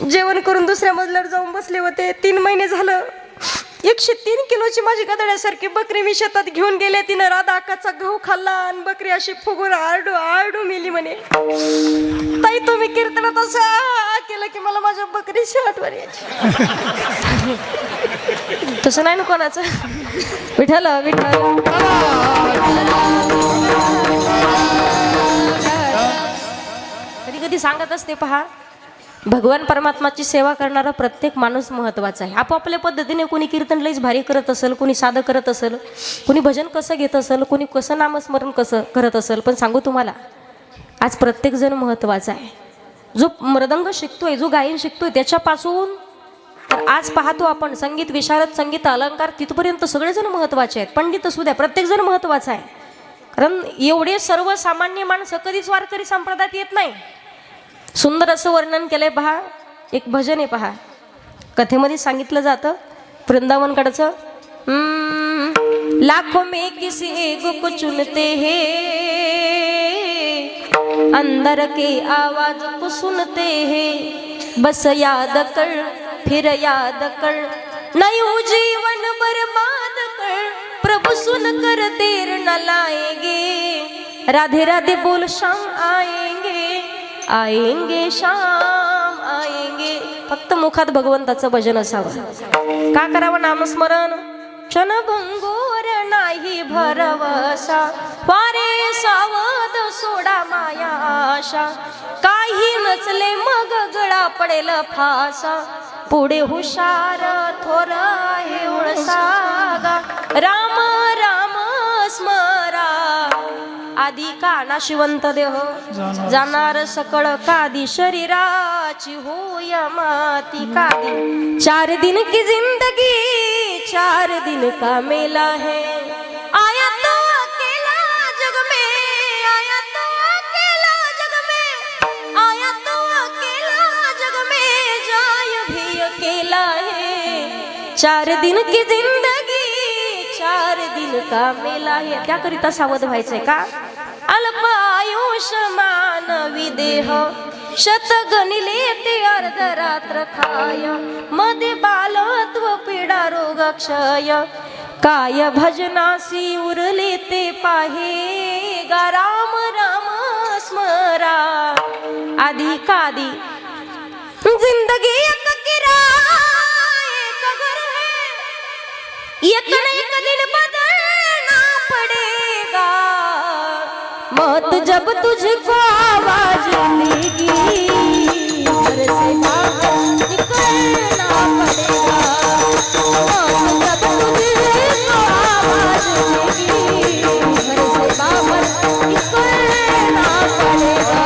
Speaker 1: जेवण करून दुसऱ्या मजल्यावर जाऊन बसले होते. 3 महिने झालं. 103 किलोची माझी गदड्यासारखी बकरी मी शेतात घेऊन गेले. तिनं राधा अक्काचा गहू खाल्ला आणि बकरी अशी फुगून आरडू आरडू मेली म्हणे. ताई तुम्ही कीर्तनात असं केलं की मला माझ्या बकरीची आठवण यायची. तसं नाही ना कोणाचं. विठ्ठल विठ्ठल. कधी कधी सांगत असते पहा, भगवान परमात्माची सेवा करणारा प्रत्येक माणूस महत्त्वाचा आहे. आपापल्या पद्धतीने कोणी कीर्तन लईच भारी करत असेल, कोणी साधं करत असेल, कोणी भजन कसं घेत असेल, कोणी कसं नामस्मरण कसं करत असेल. पण सांगू तुम्हाला, आज प्रत्येकजण महत्त्वाचा आहे. जो मृदंग शिकतोय, जो गायन शिकतोय, त्याच्यापासून तर आज पाहतो आपण संगीत विशारद, संगीत अलंकार, तिथपर्यंत सगळेजण महत्त्वाचे आहेत. पंडित असू द्या, प्रत्येकजण महत्त्वाचा आहे. कारण एवढे सर्वसामान्य माणसं कधीच वारकरी संप्रदायात येत नाही. सुंदर असं वर्णन केलंय पहा. एक भजन आहे पहा, कथेमध्ये सांगितलं जातं वृंदावनकडचं. लाखों में किसी एक को चुनते हैं, अंदर के आवाज को सुनते हैं, बस याद कर फिर याद कर, नयो जीवन बर्बाद कर, प्रभु सुन कर देर न लाएंगे, राधे राधे बोल शाम आएंगे, आएंगे शाम आएंगे. फक्त मुखात भगवंताचं भजन असावं. का करावं नामस्मरण? क्षणभंगोर नाही भरवसा, वारे सावध सोडा माया आशा, काही नचले मग गळा पडेल फासा, पुढे हुशार थोर आहे उळसागा, राम राम स्मरा, आदि का नाशिवंत देह जाणार सकळ, कादी शरीराची होय माती कादी. 4 दिन की जिंदगी 4 दिन का मेला है, आया तो अकेला जग में, आया तो अकेला जग में, आया तो अकेला जग में, जाय भी अकेला है. 4 दिन की जिंदगी 4 दिन का मेला है. त्याकरिता सावध व्हायचंय. का? अल्प आयुष मानवी देह शत गणिले ते अर्धरात्र खाय मध्ये बालत्व पीडा रोग क्षय काय भजनासी उरले ते पाहे गा राम राम स्मरा अधिकाधी जिंदगी एक किराए का घर है एक न एक दिन बदलना पड़ेगा मौत जब तुझको आवाज देगी घर से बाहर निकलना पड़ेगा मौत जब तुझको आवाज देगी घर से बाहर निकलना पड़ेगा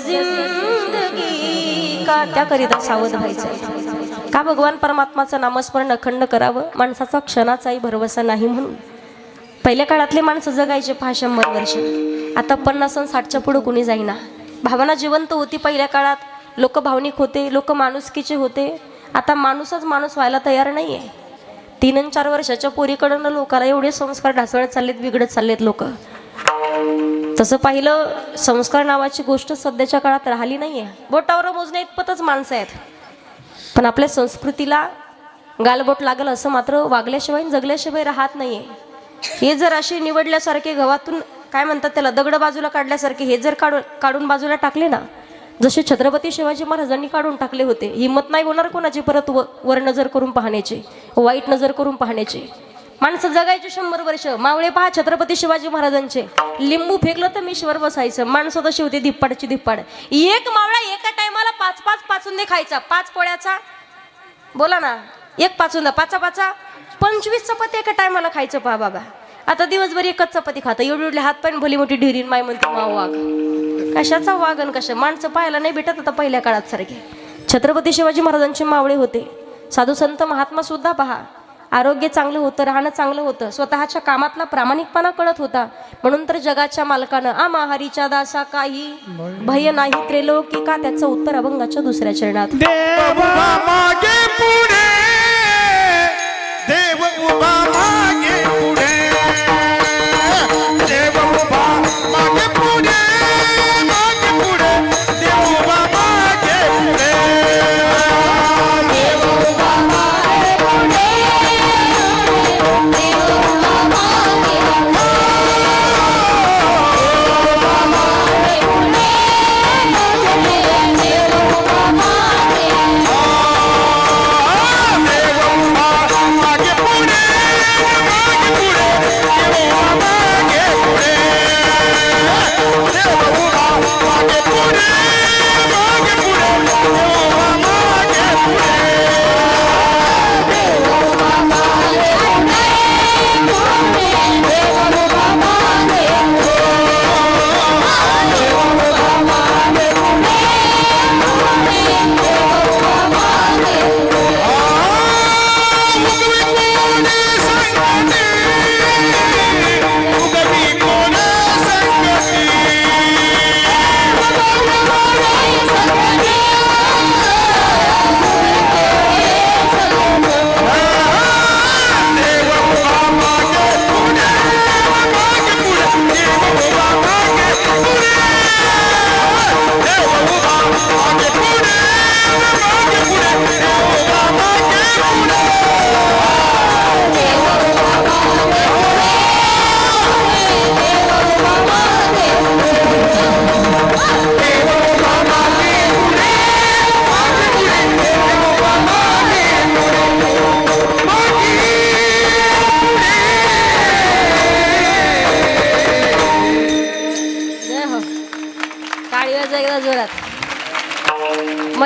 Speaker 1: जिंदगी का त्याकरिता सावध व्हायचं का भगवान परमात्माचं नामस्मरण अखंड करावं माणसाचा क्षणाचाही भरवसा नाही म्हणून पहिल्या काळातले माणसं जगायचे 500 वर्ष आता 50 आणि 60च्या पुढे कुणी जाईना भावना जिवंत होती पहिल्या काळात लोक भावनिक होते लोक माणुसकीचे होते आता माणूसच माणूस व्हायला तयार नाहीये 3 आणि 4 वर्षाच्या पोरीकडून लोकांना एवढे संस्कार ढासळत चाललेत बिघडत चाललेत लोक तसं पाहिलं संस्कार नावाची गोष्ट सध्याच्या काळात राहिली नाहीये बोटावर मोजण्या इतपतच माणसं आहेत पण आपल्या संस्कृतीला गालबोट लागल असं मात्र वागल्याशिवाय जगल्याशिवाय राहत नाहीये हे जर असे निवडल्यासारखे गव्हातून काय म्हणतात त्याला दगड बाजूला काढल्यासारखे हे जर काढून बाजूला टाकले ना जसे छत्रपती शिवाजी महाराजांनी काढून टाकले होते हिंमत नाही होणार कोणाची परत वर नजर करून पाहण्याची वाईट नजर करून पाहण्याची माणसं जगायचे 100 वर्ष मावळे पहा छत्रपती शिवाजी महाराजांचे लिंबू फेकलं तर मीशवर बसायचं माणसं तशी होती धिप्पाडची धिप्पाड एक मावळा एका टायमाला 5-5 पाचुंदे खायचा 5 पोळ्याचा बोला ना एक पाचुंदा 5-5 25 चपाती एका टायमाला खायचं पहा बाबा आता दिवसभर एकच चपाती खाता एवढी एवढे हात पाय भली मोठी ढिरीन माय म्हणते माव वाघ कशाचा वाघ आणि कशा माणसं पाहायला नाही भेटत आता पहिल्या काळात सारखे छत्रपती शिवाजी महाराजांचे मावळे होते साधू संत महात्मा सुद्धा पहा आरोग्य चांगलं होतं राहणं चांगलं होतं स्वतःच्या कामातला प्रामाणिकपणा कळत होता म्हणून तर जगाच्या मालकानं आमाहारीच्या दासा काही भय नाही त्रिलोकी का त्याचं उत्तर अभंगाच्या दुसऱ्या चरणात
Speaker 2: देव मागे पुढे देव उभा मागे पुढे देव उभा मागे पुढे देव उभा मागे पुढे देव उभा मागे पुढे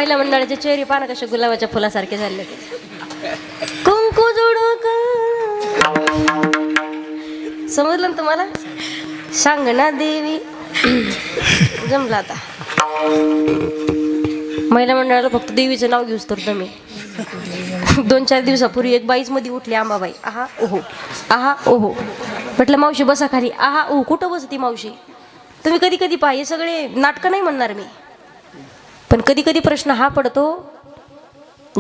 Speaker 1: महिला मंडळाचे चेहरे पाना कशा गुलाबाच्या फुलासारखे झाले. कुंकू जोडू का समजलं ना तुम्हाला? सांग ना देवी. जमला आता. महिला मंडळाला फक्त देवीचं नाव घेऊच तर तुम्ही 2-4 दिवसापूर्वी एक बाईच मध्ये उठली आंबाबाई. आहा ओहो आहा ओहो. म्हटलं मावशी बसा खाली. आहा ओहो. कुठं बसती मावशी? तुम्ही कधी कधी पहा, हे सगळे नाटकं नाही म्हणणार मी, पण कधी कधी प्रश्न हा पडतो,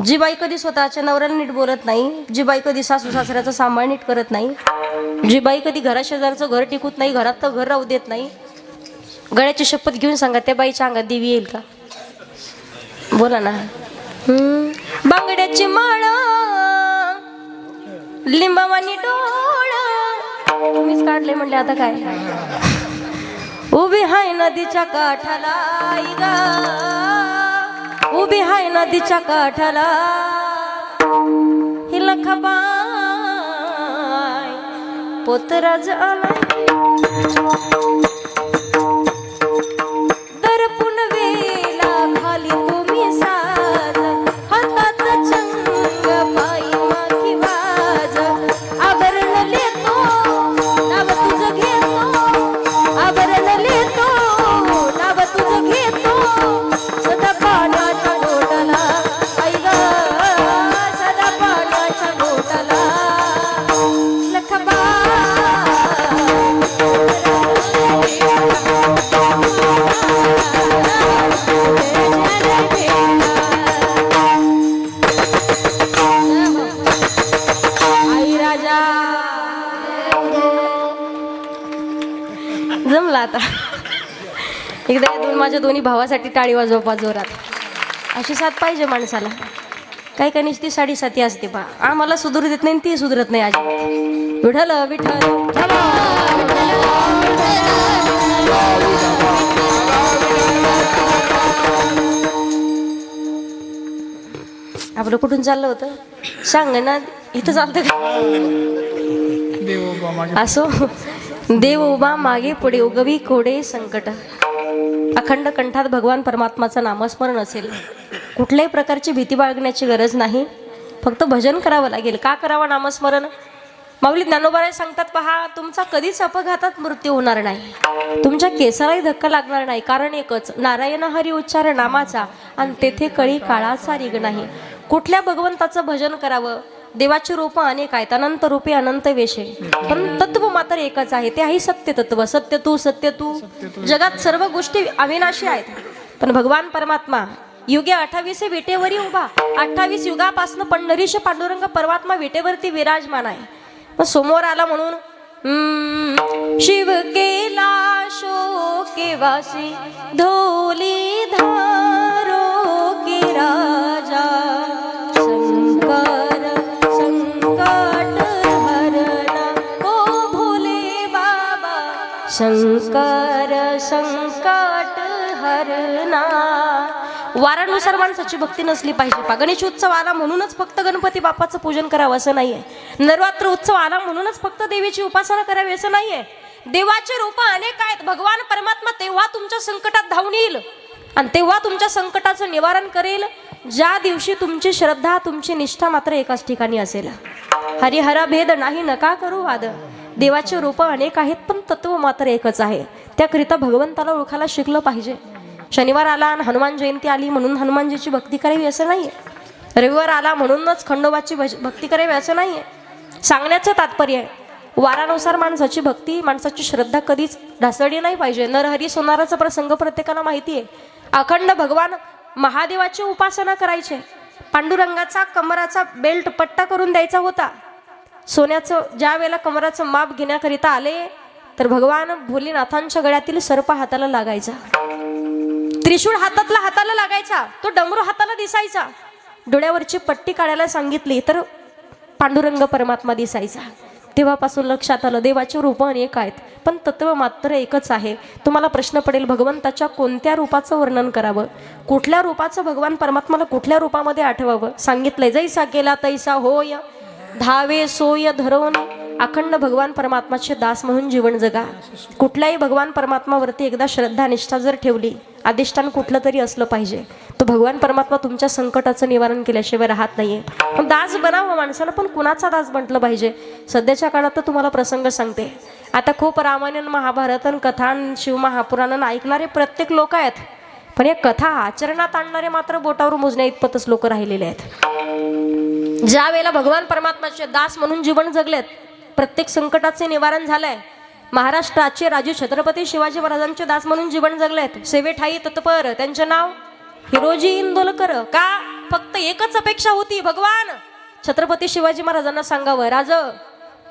Speaker 1: जी बाई कधी स्वतःच्या नवऱ्याला नीट बोलत नाही, जी बाई कधी सासू सासऱ्याचा सांभाळ नीट करत नाही, जी बाई कधी घराशेजारचं घर टिकूत नाही, घरात तर घर राहू देत नाही, गळ्याची शपथ घेऊन सांगा त्या बाईच्या अंगात देवी येईल का? बोला ना. बांगड्याची माळ लिंबावानी डोळ मीच काढले म्हणले आता काय. उभी हाय नदीच्या काठाला आई गा, उभी हाय नदीच्या काठाला ही लखाबाई पोतराज आला दरपुन वेला खाली तुम्ही साज हातात चंग पायी माखी वाज आभरण लेतो नाव तुझं घेतो आभरण लेतो नाव तुझं घेतो सदा पाण्याच्या गोटाला आई ग सदा पाण्याच्या गोटाला लखबा. आई राजा जमला आता. एकदा माझ्या दोन्ही भावासाठी टाळी वाजवा जोरात. अशी साथ पाहिजे माणसाला. काही काही नुसती साडेसाती असते पहा, आम्हाला सुधरू देत नाही ती सुधरत नाही अजिबात. विठ्ठल विठ्ठल आपलं कुठून चाललं होतं सांग ना. इथं चालतं का? असो देव उभा मागे पुढे उगवी कोडे संकट. अखंड कंठात भगवान परमात्माचं नामस्मरण असेल, कुठल्याही प्रकारची भीती बाळगण्याची गरज नाही, फक्त भजन करावं लागेल. का करावं नामस्मरण? माऊली ज्ञानोबा सांगतात पहा, तुमचा कधीच अपघातात मृत्यू होणार नाही, तुमच्या केसालाही धक्का लागणार नाही. कारण एकच, नारायण हरी उच्चार नामाचा आणि तेथे कळी काळाचा रिग नाही. कुठल्या भगवंताचं भजन करावं? देवाची रूप अनेक आहेत, अनंत रूपे अनंत वेशे, पण तत्व मात्र एकच आहे, ते आहे सत्य तत्व. सत्य तू सत्य तू. जगात सर्व गोष्टी अविनाशी आहेत, पण भगवान परमात्मा युगे 28 विटेवरी उभा. 28 युगापासून पंढरीश पांडुरंग परमात्मा विटेवरती विराजमान आहे. मग समोर आला म्हणून शिव केला शोकेवासी धोली धारो के राजा शंकर संकट हरणा ओ भोले बाबा शंकर संकट हरणा. वारानुसार माणसाची भक्ती नसली पाहिजे. गणेश उत्सव आला म्हणूनच फक्त गणपती बाप्पाचं पूजन करावं असं नाहीये. नवरात्र उत्सव आला म्हणूनच फक्त देवीची उपासना करावी असं नाहीये. देवाचे रूप अनेक आहेत. भगवान परमात्मा तेव्हा तुमच्या संकटात धावून येईल आणि तेव्हा तुमच्या संकटाचं निवारण करेल ज्या दिवशी तुमची श्रद्धा तुमची निष्ठा मात्र एकाच ठिकाणी असेल. हरिहरा भेद नाही नका करू वाद. देवाचे रूप अनेक आहेत पण तत्व मात्र एकच आहे. त्याकरिता भगवंताला ओळखायला शिकलं पाहिजे. शनिवार आला आणि हनुमान जयंती आली म्हणून हनुमानजीची भक्ती करावी असं नाहीये. रविवार आला म्हणूनच खंडोबाची भक्ती करावी असं नाहीये. सांगण्याचं तात्पर्य आहे, वारानुसार माणसाची भक्ती माणसाची श्रद्धा कधीच ढासळली नाही पाहिजे. नरहरी सोनाराचा प्रसंग प्रत्येकाला माहिती आहे. अखंड भगवान महादेवाची उपासना करायचे. पांडुरंगाचा कमराचा बेल्ट पट्टा करून द्यायचा होता. सोन्याचं ज्या वेळेला कमराचं माप घेण्याकरिता आले तर भगवान भोलेनाथांच्या गळ्यातील सर्प हाताला लागायचा, त्रिशूळ हाताला लागायचा, तो डमरू हाताला दिसायचा. डोळ्यावरची पट्टी काढायला सांगितली तर पांडुरंग परमात्मा दिसायचा. तेव्हापासून लक्षात आलं देवाचे रूप अनेक आहेत पण तत्व मात्र एकच आहे. तुम्हाला प्रश्न पडेल भगवंताच्या कोणत्या रूपाचं वर्णन करावं, कुठल्या रूपाचं भगवान परमात्माला कुठल्या रूपामध्ये आठवावं? सांगितलंय जैसा केला तैसा होय धावे सोय धरवून. अखंड भगवान परमात्माचे दास म्हणून जीवन जगा. कुठल्याही भगवान परमात्मावरती एकदा श्रद्धा निष्ठा जर ठेवली, अधिष्ठान कुठलं तरी असलं पाहिजे. तो भगवान परमात्मा तुमच्या संकटाचं निवारण केल्याशिवाय राहत नाहीये. पण दास बनावं माणसानं, पण कुणाचा दास म्हटलं पाहिजे. सध्याच्या काळात तर तुम्हाला प्रसंग सांगते. आता खूप रामायण महाभारतन कथान शिवमहापुराण ऐकणारे प्रत्येक लोक आहेत, पण या कथा आचरणात आणणारे मात्र बोटावर मोजण्या इतपतच लोक राहिलेले आहेत. ज्या वेळेला भगवान परमात्माचे दास म्हणून जीवन जगलेत, प्रत्येक संकटाचे निवारण झालंय. महाराष्ट्राचे राजे छत्रपती शिवाजी महाराजांचे दास म्हणून जीवन जगलेत. सेवेठाई तत्पर, त्यांचे नाव हिरोजी इंदोलकर. का? फक्त एकच अपेक्षा होती, भगवान छत्रपती शिवाजी महाराजांना सांगावं, राज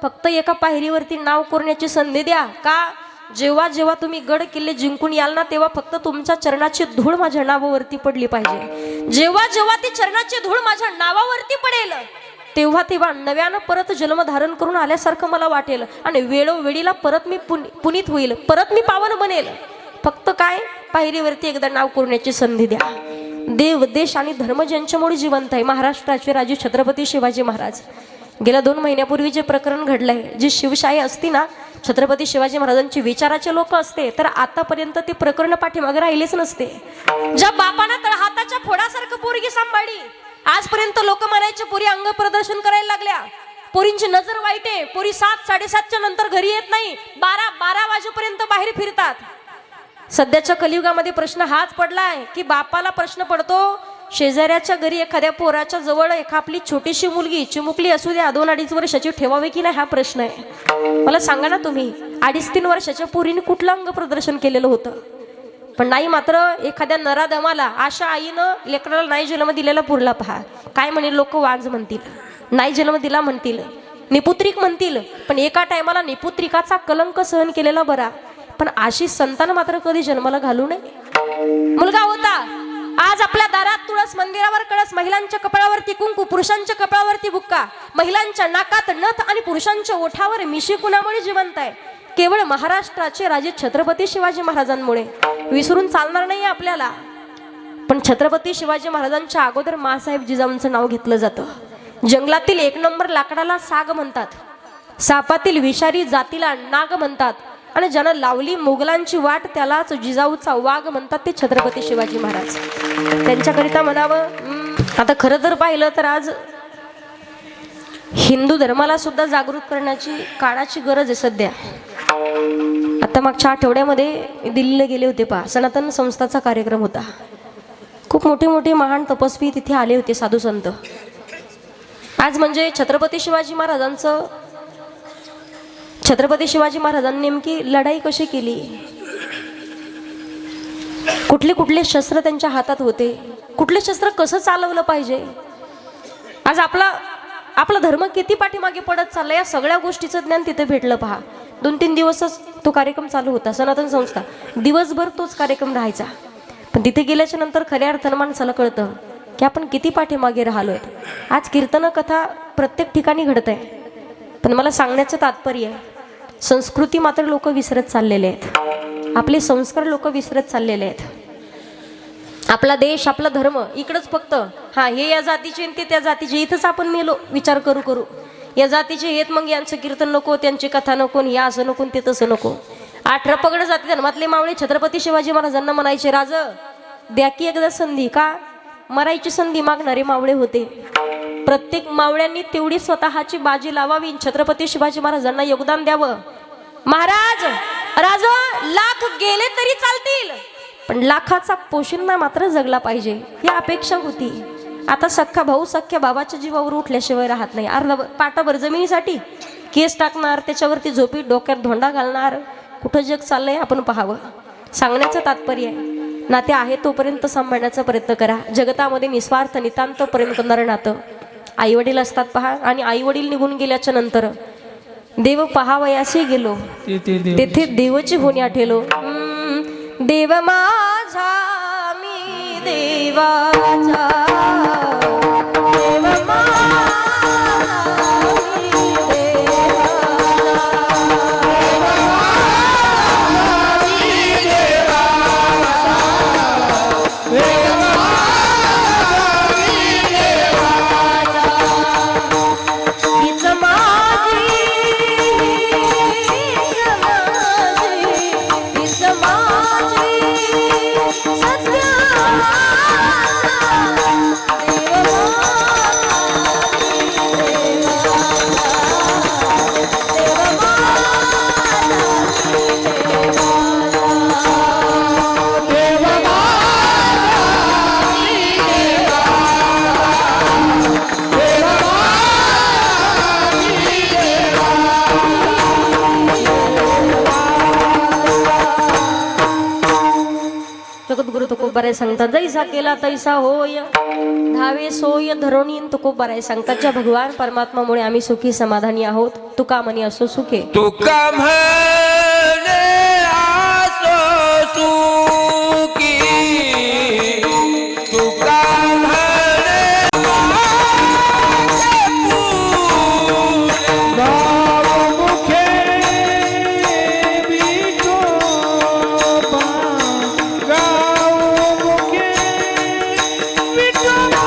Speaker 1: फक्त एका पायरीवरती नाव कोरण्याची संधी द्या. का? जेव्हा जेव्हा तुम्ही गड किल्ले जिंकून याल ना, तेव्हा फक्त तुमच्या चरणाची धूळ माझ्या नावावरती पडली पाहिजे. जेव्हा जेव्हा ती चरणाची धूळ माझ्या नावावरती पडेल, तेव्हा तेव्हा नव्यानं परत जन्म धारण करून आल्यासारखं मला वाटेल आणि वेळोवेळीला परत मी पुनीत होईल, परत मी पावन बनेल. फक्त काय? पायरीवरती एकदा नाव कोरण्याची संधी द्या. देव, देश आणि धर्म ज्यांच्यामुळे जिवंत आहे, महाराष्ट्राचे राजे छत्रपती शिवाजी महाराज. गेल्या 2 महिन्यापूर्वी जे प्रकरण घडलंय, जी शिवशाही असती ना, छत्रपती शिवाजी महाराजांची विचाराचे लोक असते, तर आतापर्यंत ते प्रकरण पाठीमागे राहिलेच नसते. ज्या बापानं तर हाताच्या फोडासारखं पोरगी सांभाळली, आजपर्यंत लोक म्हणायचे पोरी अंग प्रदर्शन करायला लागल्या, पोरींची नजर वाईट आहे, पोरी 7-7:30च्या नंतर घरी येत नाही, 12 वाजेपर्यंत बाहेर फिरतात. सध्याच्या कलियुगामध्ये प्रश्न हाच पडलाय की बापाला प्रश्न पडतो, शेजाऱ्याच्या घरी एखाद्या पोराच्या जवळ आपली छोटीशी मुलगी चिमुकली असू द्या 2-2.5 वर्षाची ठेवावी की नाही, हा प्रश्न आहे. मला सांगा ना तुम्ही, 2.5-3 वर्षाच्या पोरीने कुठलं अंग प्रदर्शन केलेलं होतं? पण नाही, मात्र एखाद्या नराधमाला, आशा आईनं लेकराला नाही जन्म दिलेला पुरला पहा. काय म्हणेल लोक? वांज म्हणतील, नाही जन्म दिला म्हणतील, निपुत्रिक म्हणतील. पण एका टायमाला निपुत्रिकाचा कलंक सहन केलेला बरा, पण अशी संतान मात्र कधी जन्माला घालू नये. मुलगा होता, आज आपल्या दारात तुळस, मंदिरावर कळस, महिलांच्या कपाळावरती कुंकू, पुरुषांच्या कपाळावरती बुक्का, महिलांच्या नाकात नथ आणि पुरुषांच्या ओठावर मिशी कुणामुळे जिवंत आहे? केवळ महाराष्ट्राचे राजे छत्रपती शिवाजी महाराजांमुळे. विसरून चालणार नाही आपल्याला. पण छत्रपती शिवाजी महाराजांच्या अगोदर माँसाहेब जिजाऊंचं नाव घेतलं जातं. जंगलातील 1 नंबर लाकडाला साग म्हणतात, सापातील विषारी जातीला नाग म्हणतात, आणि ज्यानं लावली मुघलांची वाट त्यालाच जिजाऊचा वाघ म्हणतात, ते छत्रपती शिवाजी महाराज. त्यांच्याकरिता म्हणावं. आता खरं तर पाहिलं तर आज हिंदू धर्माला सुद्धा जागृत करण्याची काळाची गरज आहे सध्या. आता मागच्या आठवड्यामध्ये दिल्लीला गेले होते पहा, सनातन संस्थाचा कार्यक्रम होता. खूप मोठे मोठे महान तपस्वी तिथे आले होते, साधू संत. आज म्हणजे छत्रपती शिवाजी महाराजांनी नेमकी लढाई कशी केली, कुठले कुठले शस्त्र त्यांच्या हातात होते, कुठले शस्त्र कसं चालवलं पाहिजे. आज आपला धर्म किती पाठीमागे पडत चालला, या सगळ्या गोष्टीचं ज्ञान तिथे भेटलं पहा. 2-3 दिवसच तो कार्यक्रम चालू होता, सनातन संस्था. दिवसभर तोच कार्यक्रम राहायचा. पण तिथे गेल्याच्या नंतर खऱ्या अर्थानं माणसाला कळतं की आपण किती पाठीमागे राहिलोय. आज कीर्तन कथा प्रत्येक ठिकाणी घडत आहे, पण मला सांगण्याचं तात्पर्य आहे, संस्कृती मात्र लोक विसरत चाललेले आहेत, आपले संस्कार लोक विसरत चाललेले आहेत. आपला देश, आपला धर्म इकडंच फक्त, हा हे या जातीचे ते त्या जातीचे, इथंच आपण मेलो विचार करू या जातीचे येत, मग यांचं कीर्तन नको, त्यांची कथा नको, या असं नको ते तसं नको. 18 पगड जाती धर्मातले मावळे छत्रपती शिवाजी महाराजांना म्हणायचे, राज द्या की एकदा संधी. का? मरायची संधी मागणारे मावळे होते. प्रत्येक मावळ्यांनी तेवढी स्वतःची बाजी लावावी, छत्रपती शिवाजी महाराजांना योगदान द्यावं. महाराज राज लाख गेले तरी चालतील, पण लाखाचा पोशिंदा मात्र जगला पाहिजे, ही अपेक्षा होती. आता सख्खा भाऊ सख्ख्या बाबाच्या जीवावर उठल्याशिवाय राहत नाही. अर्धा पाटाभर जमिनीसाठी केस टाकणार, त्याच्यावरती झोपी डोक्यात धोंडा घालणार. कुठं जग चाललंय आपण पाहावं. सांगण्याचं तात्पर्य आहे, नाते आहे तोपर्यंत सांभाळण्याचा प्रयत्न करा. जगतामध्ये निस्वार्थ नितांत प्रेम करणारं नातं आईवडील असतात पहा. आणि आईवडील निघून गेल्याच्या नंतर देव पहावयाशी गेलो, तेथे देवाची होणी आठेलो. देव माझा मी देवाचा, देव माझा मी देवाचा. गुरु तुकोबाराय सांगतात जैसा केला तैसा होय धावे सोय धरोणी तुकोबाराय सांगतात ज्या भगवान परमात्मामुळे आम्ही सुखी समाधानी आहोत तुका मनी असो सुखे
Speaker 2: तुका म्हणे असो सुखी तुका म्हणे गावमुखे विठोबा गावमुखे विठोबा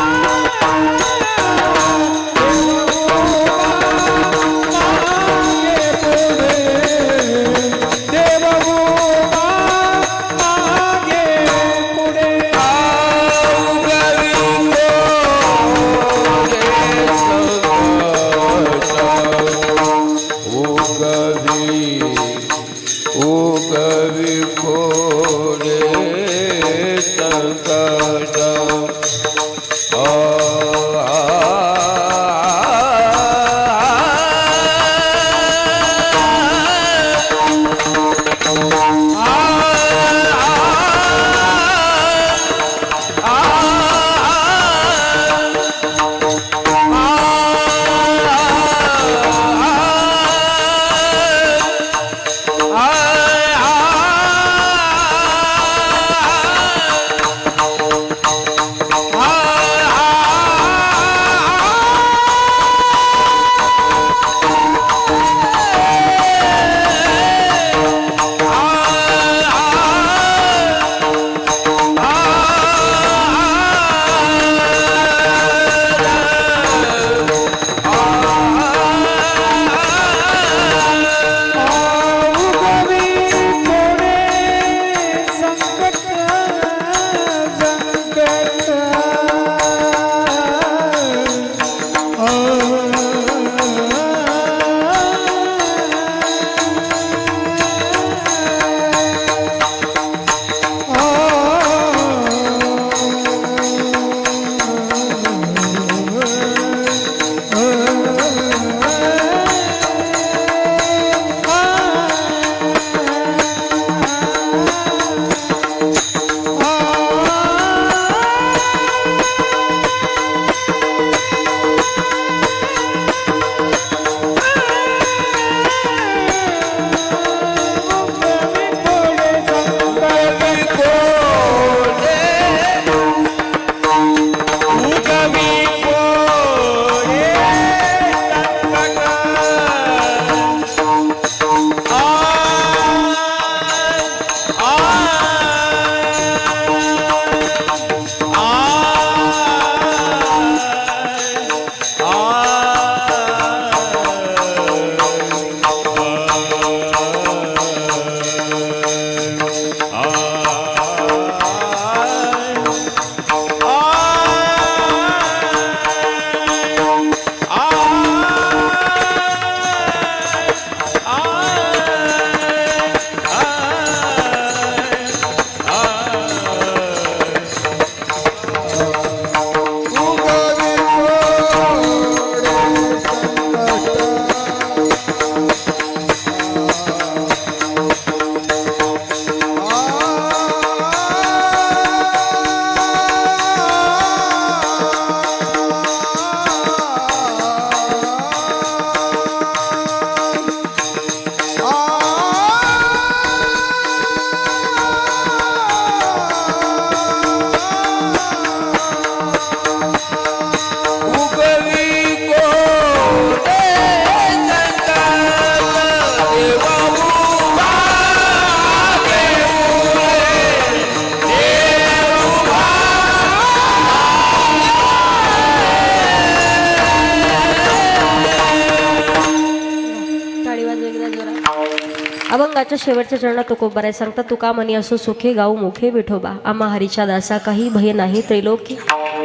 Speaker 1: अभंगाच्या शेवटच्या चरणात तुकोबाराय सांगतात तुका मनी असो सुखे गाऊ मुखे विठोबा आम्हा हरीच्या दासा काही भय नाही त्रैलोकी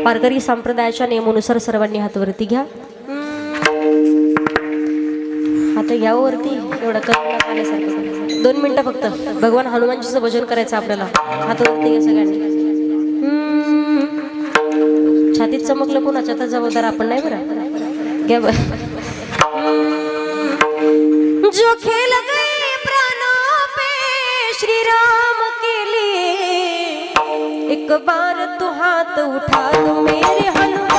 Speaker 1: वारकरी संप्रदायाच्या नियमानुसार सर्वांनी हातवरती घ्या हात घ्यावरती एवढं करून आल्यासारखं 2 मिनिटं फक्त भगवान हनुमानजीचं भजन करायचं आपल्याला हातवरती घ्या सगळ्यांनी छातीत चमकलं कोणाच्या तर जबाबदार आपण नाही बरं घ्या जो खेल गए प्राणों पे श्री राम के लिए एक बार तू हाथ उठा दो मेरे हनुमान